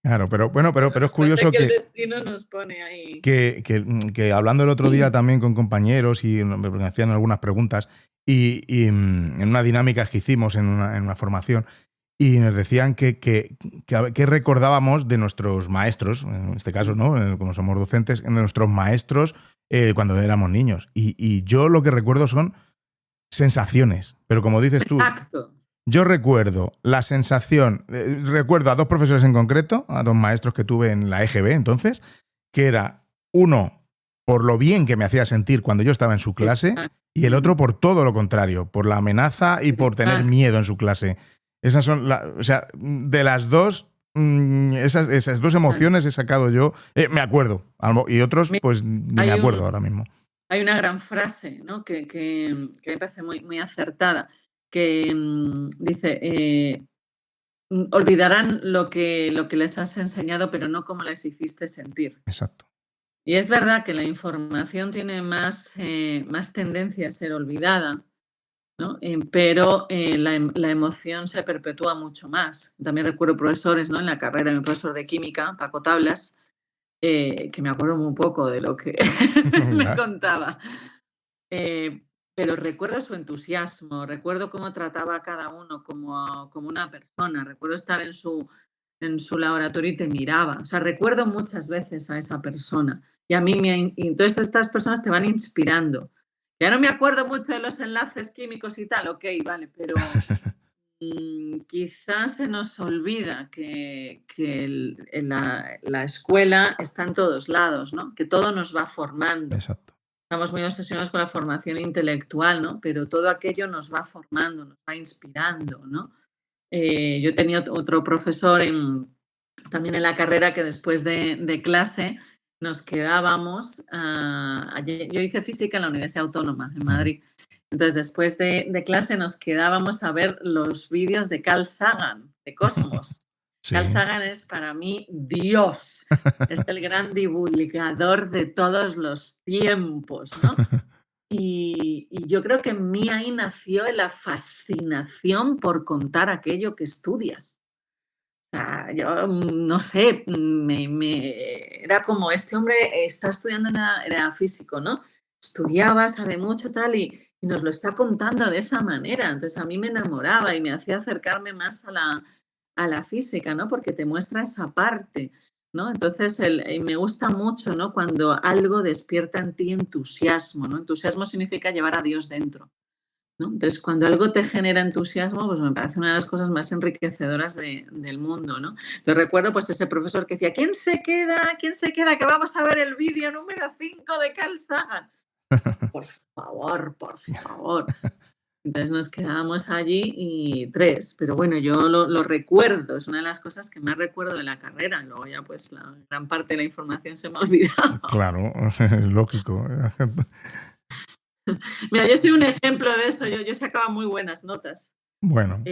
Claro, pero bueno, pero es Parece curioso que el que, destino nos pone ahí. que hablando el otro día también con compañeros y me hacían algunas preguntas y en una dinámica que hicimos en una formación y nos decían que recordábamos de nuestros maestros, en este caso, ¿no?, como somos docentes, de nuestros maestros cuando éramos niños. Y yo lo que recuerdo son sensaciones, pero como dices tú, Exacto. yo recuerdo la sensación, recuerdo a dos profesores en concreto, a dos maestros que tuve en la EGB entonces, que era uno por lo bien que me hacía sentir cuando yo estaba en su clase y el otro por todo lo contrario, por la amenaza y por tener miedo en su clase. Esas son, o sea, de las dos, esas dos emociones he sacado yo, me acuerdo, y otros pues ni me acuerdo ahora mismo. Hay una gran frase, ¿no?, que me parece muy, muy acertada, que dice, olvidarán lo que les has enseñado, pero no cómo les hiciste sentir. Exacto. Y es verdad que la información tiene más tendencia a ser olvidada, ¿no? Pero la emoción se perpetúa mucho más. También recuerdo profesores, ¿no?, en la carrera, mi profesor de química, Paco Tablas, que me acuerdo muy poco de lo que me contaba. Pero recuerdo su entusiasmo, recuerdo cómo trataba a cada uno como una persona, recuerdo estar en su laboratorio y te miraba. O sea, recuerdo muchas veces a esa persona. Y a mí y entonces estas personas te van inspirando. Ya no me acuerdo mucho de los enlaces químicos y tal, ok, vale, pero quizás se nos olvida que la escuela está en todos lados, ¿no? Que todo nos va formando. Exacto. estamos muy obsesionados con la formación intelectual, ¿no? Pero todo aquello nos va formando, nos va inspirando, ¿no? Yo tenía otro profesor también en la carrera que después de clase nos quedábamos, yo hice física en la Universidad Autónoma en Madrid, entonces después de clase nos quedábamos a ver los vídeos de Carl Sagan, de Cosmos. Sí. Carl Sagan es para mí Dios, es el gran divulgador de todos los tiempos, ¿no? Y yo creo que en mí ahí nació la fascinación por contar aquello que estudias. O sea, yo no sé, era como este hombre está estudiando, era físico, ¿no? Estudiaba, sabe mucho tal y nos lo está contando de esa manera. Entonces a mí me enamoraba y me hacía acercarme más a la física, ¿no? Porque te muestra esa parte, ¿no? Entonces me gusta mucho, ¿no? Cuando algo despierta en ti entusiasmo, ¿no? Entusiasmo significa llevar a Dios dentro, ¿no? Entonces, cuando algo te genera entusiasmo, pues me parece una de las cosas más enriquecedoras del mundo, ¿no? Te recuerdo pues ese profesor que decía, ¿quién se queda? ¿Quién se queda? Que vamos a ver el vídeo número 5 de Carl Sagan. Por favor, por favor. Entonces nos quedábamos allí y 3, pero bueno, yo lo recuerdo, es una de las cosas que más recuerdo de la carrera, luego ya pues la gran parte de la información se me ha olvidado. Claro, lógico. Mira, yo soy un ejemplo de eso, yo sacaba muy buenas notas. Bueno.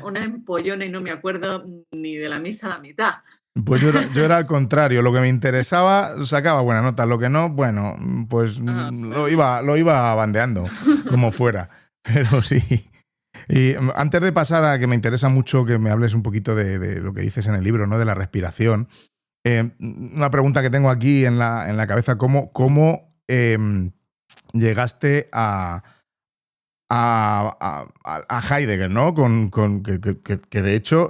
Una empollona y no me acuerdo ni de la misa a la mitad. Pues yo era al contrario, lo que me interesaba sacaba buena nota, lo que no, bueno, pues lo iba bandeando, como fuera, pero sí. Y antes de pasar a que me interesa mucho que me hables un poquito de lo que dices en el libro, ¿no? De la respiración, una pregunta que tengo aquí en la cabeza, ¿cómo llegaste a Heidegger, ¿no? Que de hecho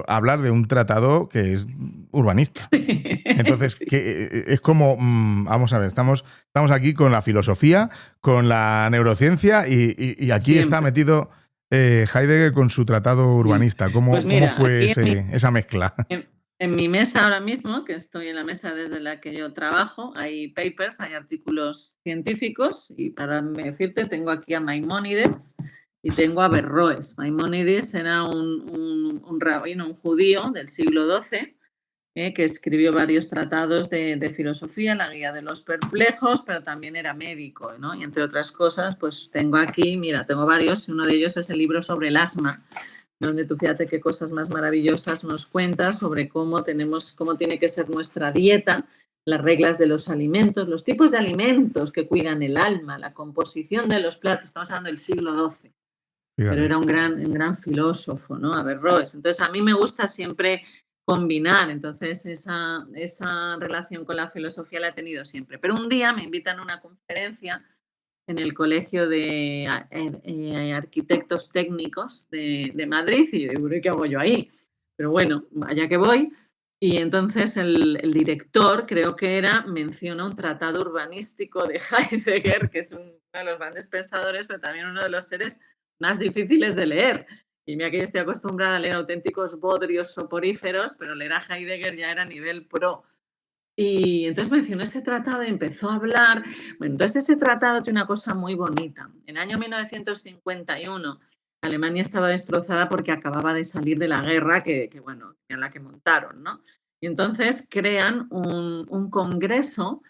hablar de un tratado que es urbanista. Entonces, sí. Que es como, vamos a ver, estamos aquí con la filosofía, con la neurociencia y aquí siempre está metido Heidegger con su tratado urbanista. ¿Cómo, pues mira, ¿cómo fue esa mezcla? En mi mesa ahora mismo, que estoy en la mesa desde la que yo trabajo, hay papers, hay artículos científicos y para decirte tengo aquí a Maimónides y tengo a Averroes. Maimónides era un rabino, un judío del siglo XII que escribió varios tratados de filosofía, la guía de los perplejos, pero también era médico, ¿no? Y entre otras cosas, pues tengo aquí, mira, tengo varios y uno de ellos es el libro sobre el asma, donde tú fíjate qué cosas más maravillosas nos cuenta sobre cómo tiene que ser nuestra dieta, las reglas de los alimentos, los tipos de alimentos que cuidan el alma, la composición de los platos. Estamos hablando del siglo XII, pero era un gran filósofo, ¿no? Averroes. Entonces, a mí me gusta siempre combinar, entonces esa relación con la filosofía la he tenido siempre. Pero un día me invitan a una conferencia en el Colegio de Arquitectos Técnicos de Madrid y yo digo, ¿qué hago yo ahí? Pero bueno, allá que voy. Y entonces el director, creo que menciona un tratado urbanístico de Heidegger, que es uno de los grandes pensadores, pero también uno de los seres más difíciles de leer. Y mira que yo estoy acostumbrada a leer auténticos bodrios soporíferos, pero leer a Heidegger ya era nivel pro. Y entonces mencionó ese tratado y empezó a hablar. Bueno, entonces ese tratado tiene una cosa muy bonita. En el año 1951, Alemania estaba destrozada porque acababa de salir de la guerra en la que montaron, ¿no? Y entonces crean un congreso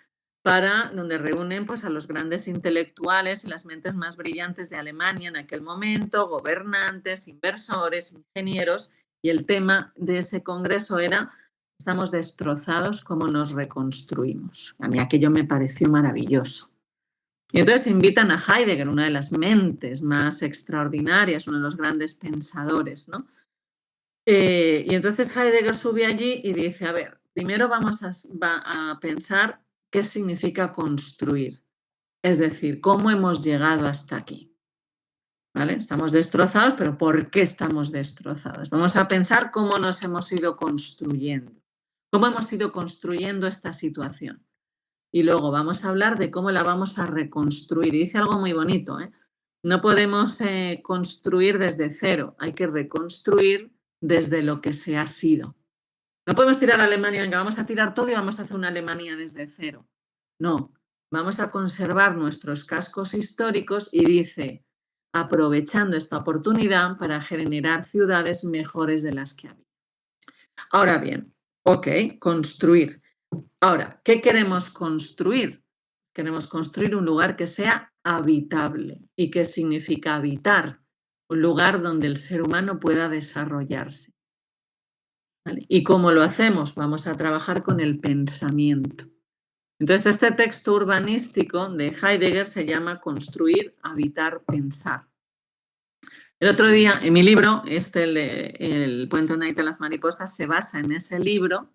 donde reúnen pues, a los grandes intelectuales y las mentes más brillantes de Alemania en aquel momento, gobernantes, inversores, ingenieros, y el tema de ese congreso era estamos destrozados, ¿cómo nos reconstruimos? A mí aquello me pareció maravilloso. Y entonces invitan a Heidegger, una de las mentes más extraordinarias, uno de los grandes pensadores, ¿no? Y entonces Heidegger sube allí y dice, a ver, primero vamos a pensar qué significa construir. Es decir, ¿cómo hemos llegado hasta aquí? ¿Vale? Estamos destrozados, pero ¿por qué estamos destrozados? Vamos a pensar cómo nos hemos ido construyendo. ¿Cómo hemos ido construyendo esta situación? Y luego vamos a hablar de cómo la vamos a reconstruir. Y dice algo muy bonito, ¿eh? No podemos construir desde cero, hay que reconstruir desde lo que se ha sido. No podemos tirar a Alemania, venga, vamos a tirar todo y vamos a hacer una Alemania desde cero. No, vamos a conservar nuestros cascos históricos y dice, aprovechando esta oportunidad para generar ciudades mejores de las que había. Ahora bien, ok, construir. Ahora, ¿qué queremos construir? Queremos construir un lugar que sea habitable. ¿Y qué significa habitar? Un lugar donde el ser humano pueda desarrollarse. ¿Vale? ¿Y cómo lo hacemos? Vamos a trabajar con el pensamiento. Entonces, este texto urbanístico de Heidegger se llama Construir, Habitar, Pensar. El otro día, en mi libro, el Puente donde habitan las mariposas, se basa en ese libro,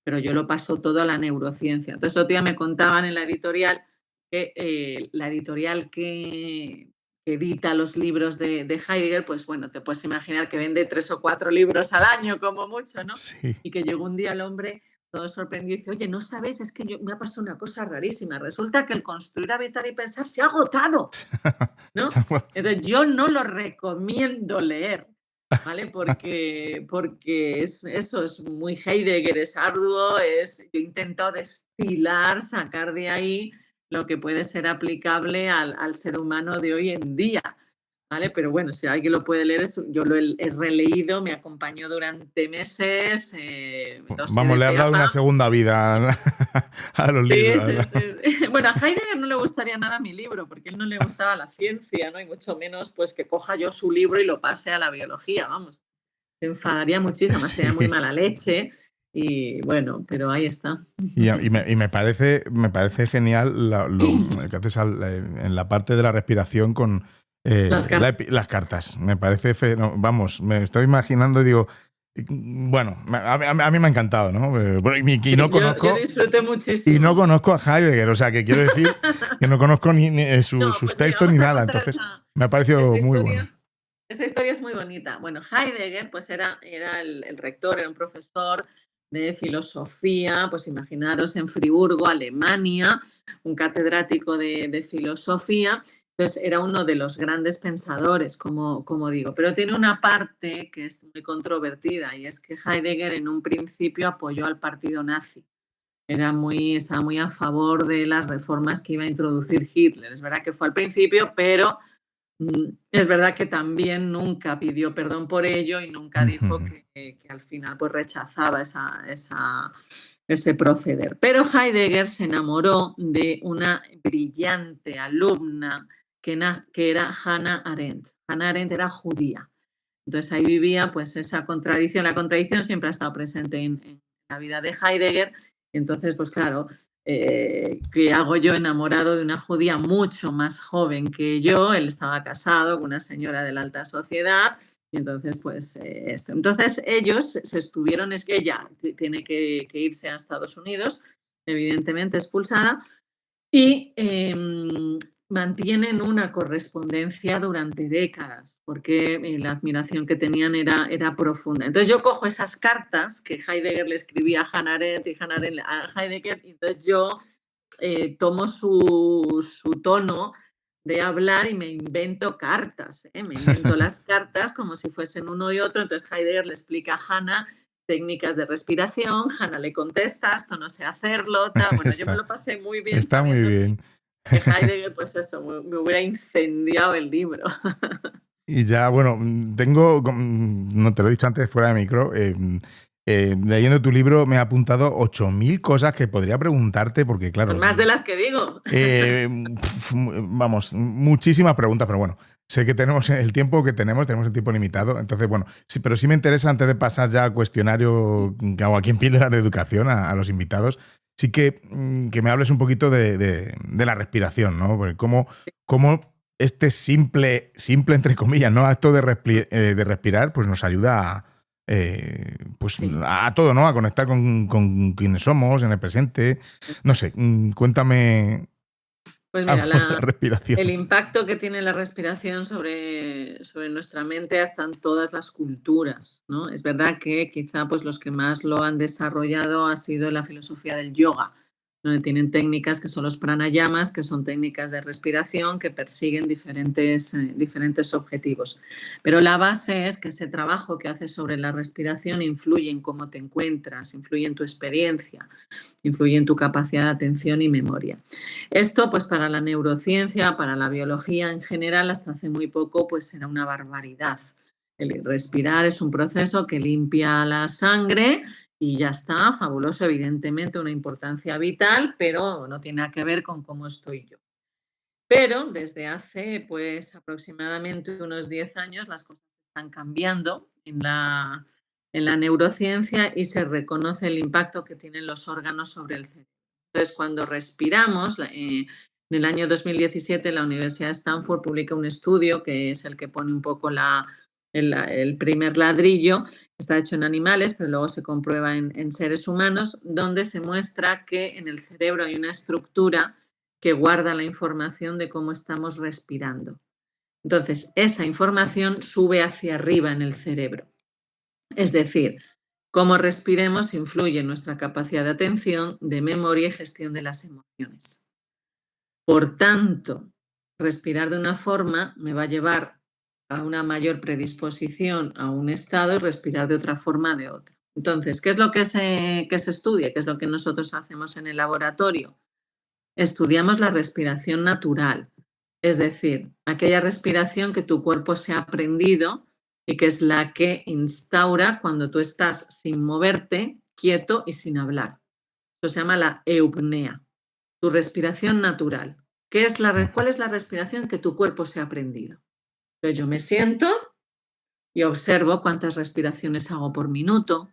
pero yo lo paso todo a la neurociencia. Entonces, otro día me contaban en la editorial que la editorial que edita los libros de Heidegger, pues bueno, te puedes imaginar que vende 3 o 4 libros al año, como mucho, ¿no? Sí. Y que llegó un día el hombre todo sorprendido y dice, oye, ¿no sabes? Es que me ha pasado una cosa rarísima. Resulta que el construir, habitar y pensar se ha agotado, ¿no? Entonces, yo no lo recomiendo leer, ¿vale? Porque eso es muy Heidegger, es arduo, yo intento destilar, sacar de ahí lo que puede ser aplicable al ser humano de hoy en día, ¿vale? Pero bueno, si alguien lo puede leer, yo lo he releído, me acompañó durante meses. Vamos, le has dado una segunda vida a los libros. Sí. Bueno, a Heidegger no le gustaría nada mi libro, porque a él no le gustaba la ciencia, ¿no? Y mucho menos pues que coja yo su libro y lo pase a la biología, vamos. Se enfadaría muchísimo, sería muy mala leche. Y bueno, pero ahí está. Y me parece genial lo que haces en la parte de la respiración con las cartas. Me parece vamos, me estoy imaginando y digo, bueno, a mí me ha encantado, ¿no? Y no conozco, yo disfruté muchísimo. Y no conozco a Heidegger, o sea, que quiero decir que no conozco ni sus textos ni nada, entonces me ha parecido muy bueno. Esa historia es muy bonita. Bueno, Heidegger pues era el rector, era un profesor de filosofía, pues imaginaros en Friburgo, Alemania, un catedrático de filosofía. Entonces era uno de los grandes pensadores, como digo, pero tiene una parte que es muy controvertida y es que Heidegger en un principio apoyó al partido nazi. Estaba muy a favor de las reformas que iba a introducir Hitler. Es verdad que fue al principio, pero es verdad que también nunca pidió perdón por ello y nunca dijo que al final pues rechazaba ese proceder. Pero Heidegger se enamoró de una brillante alumna que era Hannah Arendt. Hannah Arendt era judía. Entonces ahí vivía pues esa contradicción. La contradicción siempre ha estado presente en la vida de Heidegger. Y entonces, pues claro, ¿qué hago yo enamorado de una judía mucho más joven que yo? Él estaba casado con una señora de la alta sociedad. Y entonces, pues, esto. Entonces ellos se estuvieron, es que ella tiene que irse a Estados Unidos, evidentemente expulsada, y mantienen una correspondencia durante décadas, porque la admiración que tenían era profunda. Entonces yo cojo esas cartas que Heidegger le escribía a Hannah Arendt y Hannah Arendt a Heidegger, y entonces yo tomo su tono de hablar y me invento cartas, me invento las cartas como si fuesen uno y otro. Entonces Heidegger le explica a Hannah técnicas de respiración, Hannah le contesta, esto no sé hacerlo, tal. Bueno, yo me lo pasé muy bien. Está muy bien. Que Heidegger, pues eso, me hubiera incendiado el libro. Y ya, bueno, no te lo he dicho antes fuera de micro, leyendo tu libro me he apuntado 8.000 cosas que podría preguntarte, porque claro... Pues más de las que digo. Vamos, muchísimas preguntas, pero bueno, sé que tenemos el tiempo el tiempo limitado, entonces bueno, sí, pero sí me interesa, antes de pasar ya al cuestionario que hago aquí en Píldoras de Educación a los invitados, sí que me hables un poquito de la respiración, ¿no? Porque cómo este simple entre comillas, ¿no? Acto de respirar, pues nos ayuda a todo, ¿no? A conectar con quienes somos en el presente. No sé, cuéntame. Pues mira, la respiración. El impacto que tiene la respiración sobre nuestra mente está en todas las culturas, ¿no? Es verdad que quizá pues, los que más lo han desarrollado ha sido la filosofía del yoga, donde tienen técnicas que son los pranayamas, que son técnicas de respiración que persiguen diferentes objetivos. Pero la base es que ese trabajo que haces sobre la respiración influye en cómo te encuentras, influye en tu experiencia, influye en tu capacidad de atención y memoria. Esto, pues para la neurociencia, para la biología en general, hasta hace muy poco, pues era una barbaridad. El respirar es un proceso que limpia la sangre y ya está, fabuloso, evidentemente una importancia vital, pero no tiene nada que ver con cómo estoy yo. Pero desde hace pues aproximadamente unos 10 años las cosas están cambiando en la neurociencia y se reconoce el impacto que tienen los órganos sobre el cerebro. Entonces, cuando respiramos, en el año 2017 la Universidad de Stanford publica un estudio que es el que pone un poco el primer ladrillo. Está hecho en animales, pero luego se comprueba en seres humanos, donde se muestra que en el cerebro hay una estructura que guarda la información de cómo estamos respirando. Entonces, esa información sube hacia arriba en el cerebro. Es decir, cómo respiremos influye en nuestra capacidad de atención, de memoria y gestión de las emociones. Por tanto, respirar de una forma me va a llevar a una mayor predisposición a un estado y respirar de otra forma de otra. Entonces, ¿qué es lo que se estudia? ¿Qué es lo que nosotros hacemos en el laboratorio? Estudiamos la respiración natural, es decir, aquella respiración que tu cuerpo se ha aprendido y que es la que instaura cuando tú estás sin moverte, quieto y sin hablar. Eso se llama la eupnea, tu respiración natural. ¿Cuál es la respiración que tu cuerpo se ha aprendido? Entonces yo me siento y observo cuántas respiraciones hago por minuto,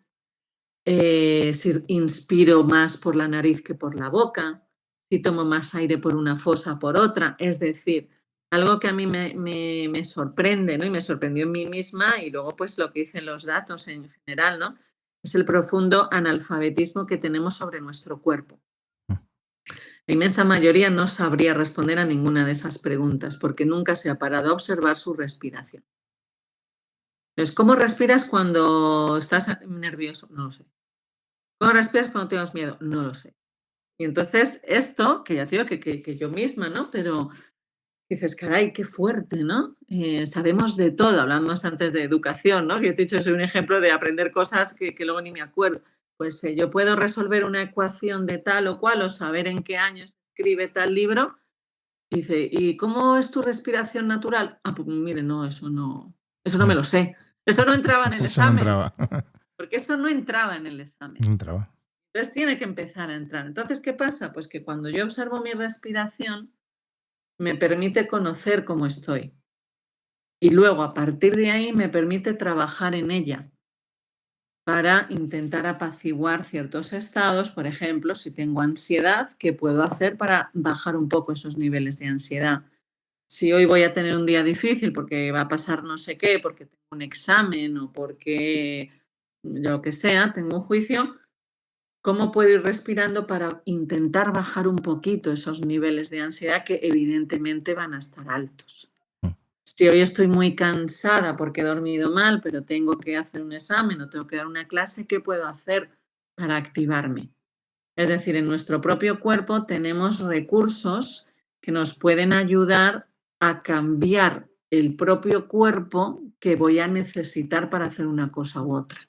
si inspiro más por la nariz que por la boca, si tomo más aire por una fosa por otra. Es decir, algo que a mí me sorprende, ¿no? Y me sorprendió en mí misma y luego pues lo que dicen los datos en general, ¿no? Es el profundo analfabetismo que tenemos sobre nuestro cuerpo. La inmensa mayoría no sabría responder a ninguna de esas preguntas porque nunca se ha parado a observar su respiración. Entonces, ¿cómo respiras cuando estás nervioso? No lo sé. ¿Cómo respiras cuando tienes miedo? No lo sé. Y entonces esto, que ya te digo que yo misma, ¿no? Pero dices, caray, qué fuerte, ¿no? Sabemos de todo, hablamos antes de educación, ¿no? Yo te he dicho, soy un ejemplo de aprender cosas que luego ni me acuerdo. Pues yo puedo resolver una ecuación de tal o cual o saber en qué año se escribe tal libro. Y dice, ¿y cómo es tu respiración natural? Ah, pues mire, no, eso no me lo sé. Eso no entraba en el examen. Eso no entraba. Porque eso no entraba en el examen. No entraba. Entonces tiene que empezar a entrar. Entonces, ¿qué pasa? Pues que cuando yo observo mi respiración, me permite conocer cómo estoy. Y luego, a partir de ahí, me permite trabajar en ella para intentar apaciguar ciertos estados. Por ejemplo, si tengo ansiedad, ¿qué puedo hacer para bajar un poco esos niveles de ansiedad? Si hoy voy a tener un día difícil porque va a pasar no sé qué, porque tengo un examen o porque lo que sea, tengo un juicio, ¿cómo puedo ir respirando para intentar bajar un poquito esos niveles de ansiedad que evidentemente van a estar altos? Si hoy estoy muy cansada porque he dormido mal, pero tengo que hacer un examen o tengo que dar una clase, ¿qué puedo hacer para activarme? Es decir, en nuestro propio cuerpo tenemos recursos que nos pueden ayudar a cambiar el propio cuerpo que voy a necesitar para hacer una cosa u otra,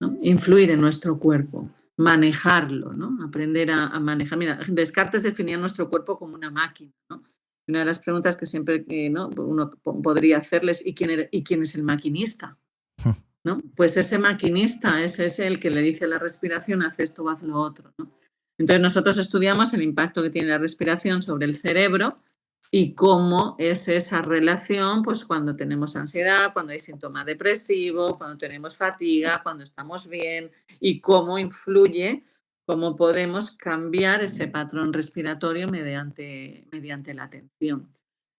¿no? Influir en nuestro cuerpo, manejarlo, ¿no? Aprender a manejar. Mira, Descartes definía nuestro cuerpo como una máquina, ¿no? Una de las preguntas que siempre ¿no? uno podría hacerles, ¿y quién es el maquinista? ¿No? Pues ese maquinista es el que le dice a la respiración, haz esto o haz lo otro, ¿no? Entonces nosotros estudiamos el impacto que tiene la respiración sobre el cerebro y cómo es esa relación pues cuando tenemos ansiedad, cuando hay síntoma depresivo, cuando tenemos fatiga, cuando estamos bien y cómo influye, cómo podemos cambiar ese patrón respiratorio mediante la atención.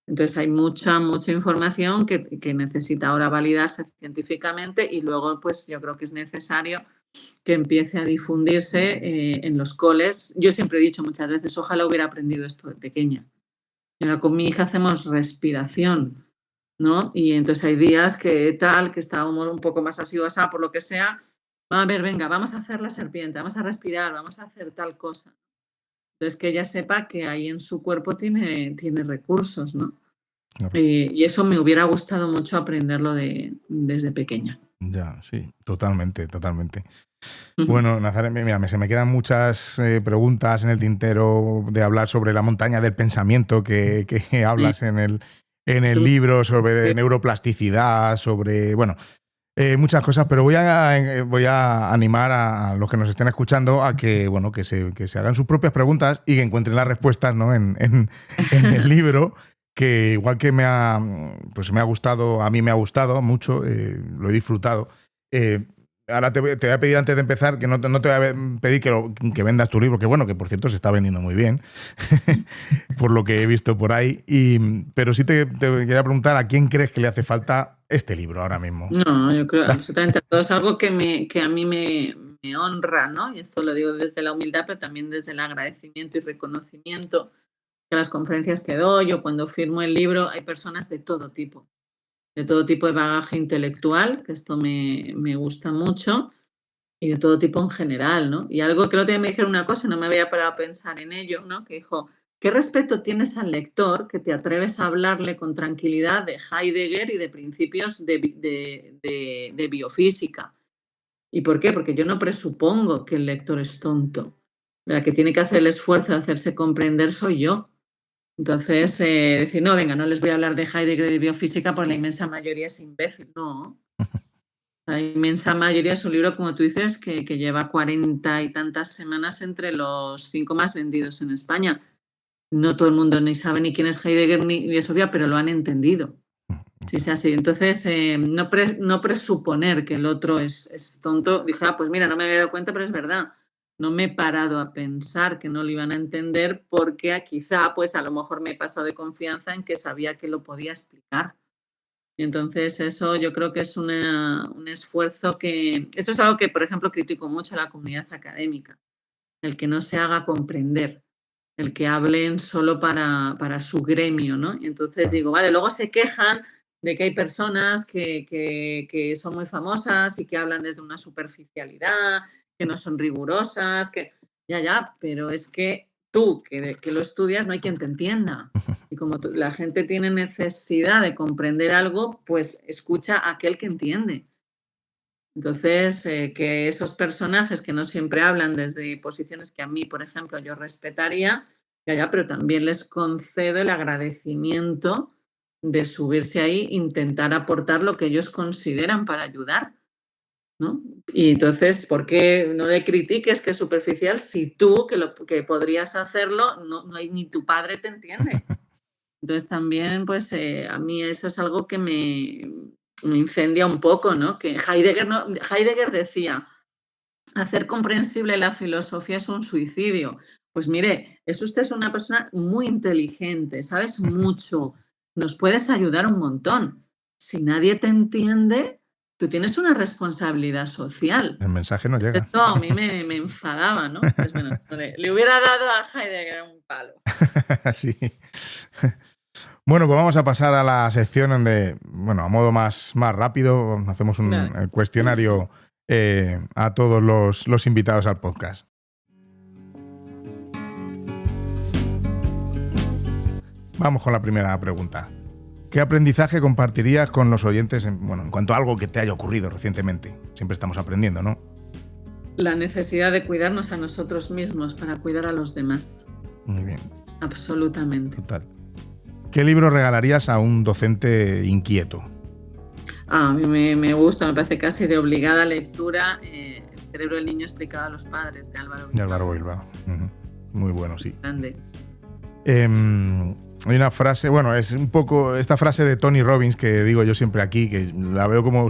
Entonces hay mucha información que necesita ahora validarse científicamente y luego pues yo creo que es necesario que empiece a difundirse en los coles. Yo siempre he dicho muchas veces, ojalá hubiera aprendido esto de pequeña. Y ahora con mi hija hacemos respiración, ¿no? Y entonces hay días que estábamos un poco más así o así, por lo que sea, a ver, venga, vamos a hacer la serpiente, vamos a respirar, vamos a hacer tal cosa. Entonces, que ella sepa que ahí en su cuerpo tiene recursos, ¿no? Claro. Y eso me hubiera gustado mucho aprenderlo desde pequeña. Ya, sí, totalmente. Ujú. Bueno, Nazaret, mira, se me quedan muchas preguntas en el tintero de hablar sobre la montaña del pensamiento que hablas en el Sí. libro, sobre neuroplasticidad, sobre, bueno, muchas cosas, pero voy a animar a los que nos estén escuchando a que, bueno, que se hagan sus propias preguntas y que encuentren las respuestas, ¿no? en el libro, que igual que me ha gustado, a mí me ha gustado mucho, lo he disfrutado. Ahora te voy a pedir antes de empezar que no te voy a pedir que vendas tu libro, que bueno, que por cierto se está vendiendo muy bien, por lo que he visto por ahí. Pero sí te quería preguntar a quién crees que le hace falta este libro ahora mismo. No, yo creo absolutamente. Todo es algo que a mí me honra, ¿no? Y esto lo digo desde la humildad, pero también desde el agradecimiento y reconocimiento que las conferencias que doy o cuando firmo el libro hay personas de todo tipo de bagaje intelectual, que esto me gusta mucho, y de todo tipo en general, ¿no? Y algo que el otro día me dijeron una cosa, no me había parado a pensar en ello, ¿no? Que dijo, ¿qué respeto tienes al lector que te atreves a hablarle con tranquilidad de Heidegger y de principios de biofísica? ¿Y por qué? Porque yo no presupongo que el lector es tonto. La que tiene que hacer el esfuerzo de hacerse comprender soy yo. Entonces, decir, no, venga, no les voy a hablar de Heidegger y de biofísica porque la inmensa mayoría es imbécil. No. La inmensa mayoría es un libro, como tú dices, que lleva 40 y tantas semanas entre los 5 más vendidos en España. No todo el mundo ni sabe ni quién es Heidegger ni biosofía, pero lo han entendido. Sí, sea así. Entonces, no presuponer que el otro es tonto. Dije, pues mira, no me había dado cuenta, pero es verdad. No me he parado a pensar que no lo iban a entender porque quizá, pues a lo mejor me he pasado de confianza en que sabía que lo podía explicar. Y entonces eso yo creo que es un esfuerzo que... Eso es algo que, por ejemplo, critico mucho a la comunidad académica. El que no se haga comprender. El que hablen solo para su gremio, ¿no? Y entonces digo, vale, luego se quejan de que hay personas que son muy famosas y que hablan desde una superficialidad, que no son rigurosas, que ya, pero es que tú, que lo estudias, no hay quien te entienda. Y como la gente tiene necesidad de comprender algo, pues escucha a aquel que entiende. Entonces, que esos personajes que no siempre hablan desde posiciones que a mí, por ejemplo, yo respetaría, ya, pero también les concedo el agradecimiento de subirse ahí, intentar aportar lo que ellos consideran para ayudar, ¿no? Y entonces, ¿por qué no le critiques que es superficial si tú, que podrías hacerlo, no hay, ni tu padre te entiende? Entonces también, pues a mí eso es algo que me incendia un poco, ¿no? Que Heidegger decía, hacer comprensible la filosofía es un suicidio. Pues mire, usted es una persona muy inteligente, sabes mucho, nos puedes ayudar un montón. Si nadie te entiende, tú tienes una responsabilidad social. El mensaje no llega. Esto a mí me enfadaba, ¿no? Pues bueno, le hubiera dado a Heidegger un palo. Sí. Bueno, pues vamos a pasar a la sección donde, bueno, a modo más rápido, hacemos un cuestionario a todos los invitados al podcast. Vamos con la primera pregunta. ¿Qué aprendizaje compartirías con los oyentes en cuanto a algo que te haya ocurrido recientemente? Siempre estamos aprendiendo, ¿no? La necesidad de cuidarnos a nosotros mismos para cuidar a los demás. Muy bien. Absolutamente. Total. ¿Qué libro regalarías a un docente inquieto? A mí me gusta, me parece casi de obligada lectura, El cerebro del niño explicado a los padres, de Álvaro Bilbao. De Álvaro Bilbao. Muy bueno, sí. Grande. Hay una frase, es un poco esta frase de Tony Robbins que digo yo siempre aquí, que la veo como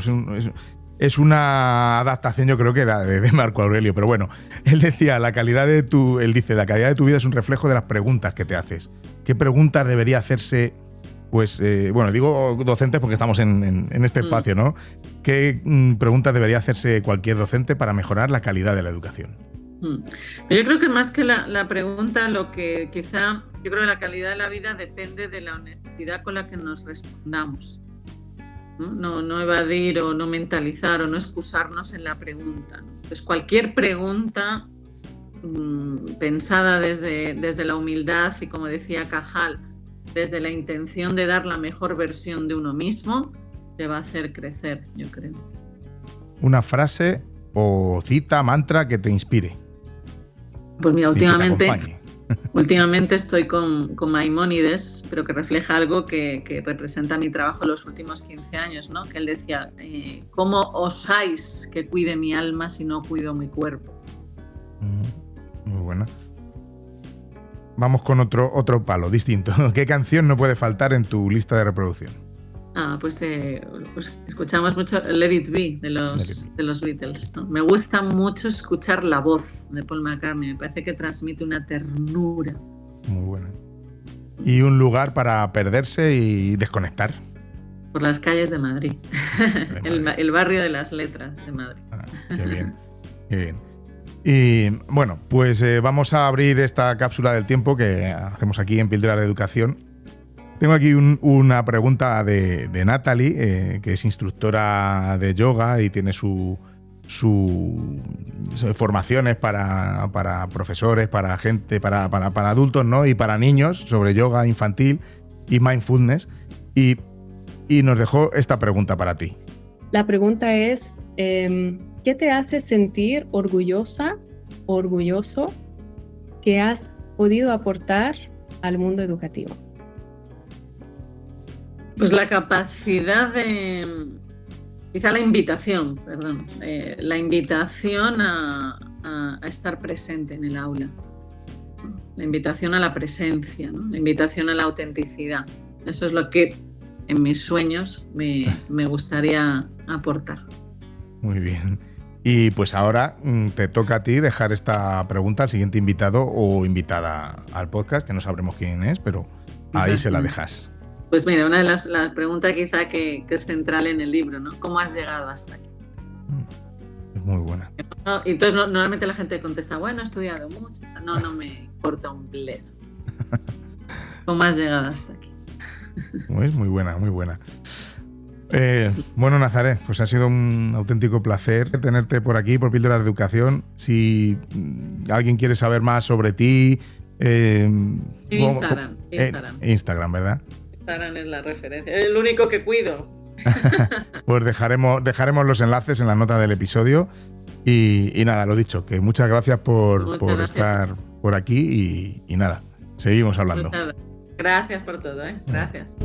es una adaptación, yo creo que era de Marco Aurelio, pero bueno, él decía, la calidad de tu vida es un reflejo de las preguntas que te haces. ¿Qué preguntas debería hacerse? Pues, digo docentes porque estamos en este espacio, ¿no? ¿Qué preguntas debería hacerse cualquier docente para mejorar la calidad de la educación? Yo creo que más que la pregunta, yo creo que la calidad de la vida depende de la honestidad con la que nos respondamos. No evadir o no mentalizar o no excusarnos en la pregunta, ¿no? Pues cualquier pregunta pensada desde la humildad y, como decía Cajal, desde la intención de dar la mejor versión de uno mismo, te va a hacer crecer, yo creo. Una frase o cita, mantra que te inspire. Pues mira, últimamente estoy con Maimónides, pero que refleja algo que representa mi trabajo en los últimos 15 años, ¿no? Que él decía, ¿cómo osáis que cuide mi alma si no cuido mi cuerpo? Muy buena. Vamos con otro palo distinto. ¿Qué canción no puede faltar en tu lista de reproducción? Pues escuchamos mucho Let It Be de los Beatles, ¿no? Me gusta mucho escuchar la voz de Paul McCartney, me parece que transmite una ternura. Muy buena. ¿Y un lugar para perderse y desconectar? Por las calles de Madrid. El barrio de las letras de Madrid. Qué bien, qué bien. Y bueno, pues vamos a abrir esta cápsula del tiempo que hacemos aquí en Píldoras de Educación. Tengo aquí una pregunta de Natalie, que es instructora de yoga y tiene sus formaciones para profesores, para gente, para adultos, ¿no? Y para niños sobre yoga infantil y mindfulness. Y nos dejó esta pregunta para ti. La pregunta es, ¿qué te hace sentir orgulloso que has podido aportar al mundo educativo? Pues la capacidad quizá la invitación a estar presente en el aula. La invitación a la presencia, ¿no? La invitación a la autenticidad. Eso es lo que en mis sueños me gustaría aportar. Muy bien. Y pues ahora te toca a ti dejar esta pregunta al siguiente invitado o invitada al podcast, que no sabremos quién es, pero ahí se la dejas. Pues mira, una de las preguntas quizá que es central en el libro, ¿no? ¿Cómo has llegado hasta aquí? Es muy buena. Y entonces normalmente la gente contesta, bueno, he estudiado mucho. No me importa un bledo. ¿Cómo has llegado hasta aquí? Muy buena, muy buena. Bueno, Nazaret, pues ha sido un auténtico placer tenerte por aquí, por Píldoras de Educación. Si alguien quiere saber más sobre ti... Instagram. Instagram, ¿verdad? Instagram es la referencia. Es el único que cuido. Pues dejaremos los enlaces en la nota del episodio. Y nada, lo dicho, que muchas gracias por estar por aquí y nada, seguimos hablando. Gracias por todo, ¿eh? Gracias.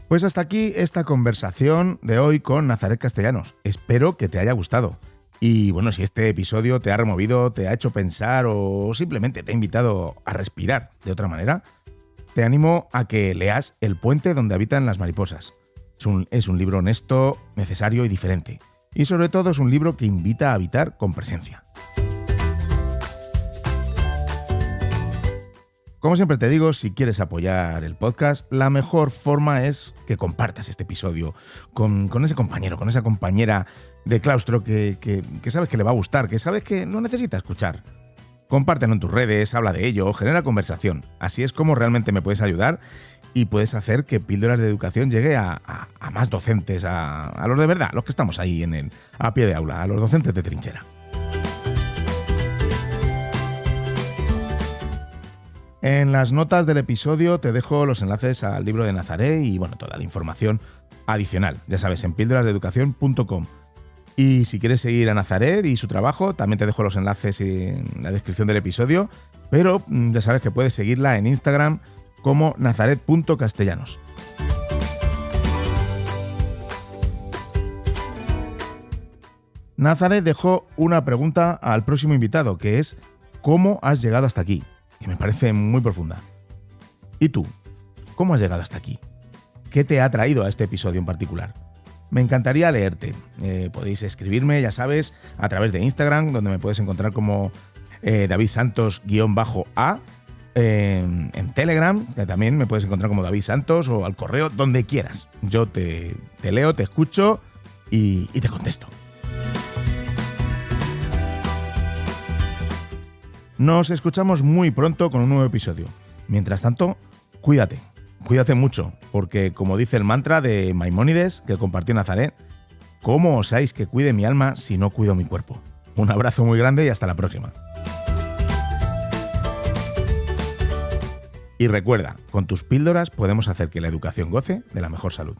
Pues hasta aquí esta conversación de hoy con Nazaret Castellanos. Espero que te haya gustado. Y bueno, si este episodio te ha removido, te ha hecho pensar o simplemente te ha invitado a respirar de otra manera, te animo a que leas El puente donde habitan las mariposas. Es un libro honesto, necesario y diferente. Y sobre todo es un libro que invita a habitar con presencia. Como siempre te digo, si quieres apoyar el podcast, la mejor forma es que compartas este episodio con ese compañero, con esa compañera de claustro que sabes que le va a gustar, que sabes que no necesita escuchar. Compártelo en tus redes, habla de ello, genera conversación. Así es como realmente me puedes ayudar y puedes hacer que Píldoras de Educación llegue a más docentes, a los de verdad, los que estamos ahí a pie de aula, a los docentes de trinchera. En las notas del episodio te dejo los enlaces al libro de Nazaret y bueno, toda la información adicional, ya sabes, en píldorasdeeducación.com. Y si quieres seguir a Nazaret y su trabajo, también te dejo los enlaces en la descripción del episodio, pero ya sabes que puedes seguirla en Instagram como nazaret.castellanos. Nazaret dejó una pregunta al próximo invitado, que es ¿cómo has llegado hasta aquí? Que me parece muy profunda. ¿Y tú? ¿Cómo has llegado hasta aquí? ¿Qué te ha traído a este episodio en particular? Me encantaría leerte. Podéis escribirme, ya sabes, a través de Instagram, donde me puedes encontrar como David Santos_A, en Telegram, que también me puedes encontrar como David Santos, o al correo, donde quieras. Yo te leo, te escucho y te contesto. Nos escuchamos muy pronto con un nuevo episodio. Mientras tanto, cuídate mucho, porque como dice el mantra de Maimónides que compartió Nazaret, ¿cómo osáis que cuide mi alma si no cuido mi cuerpo? Un abrazo muy grande y hasta la próxima. Y recuerda, con tus píldoras podemos hacer que la educación goce de la mejor salud.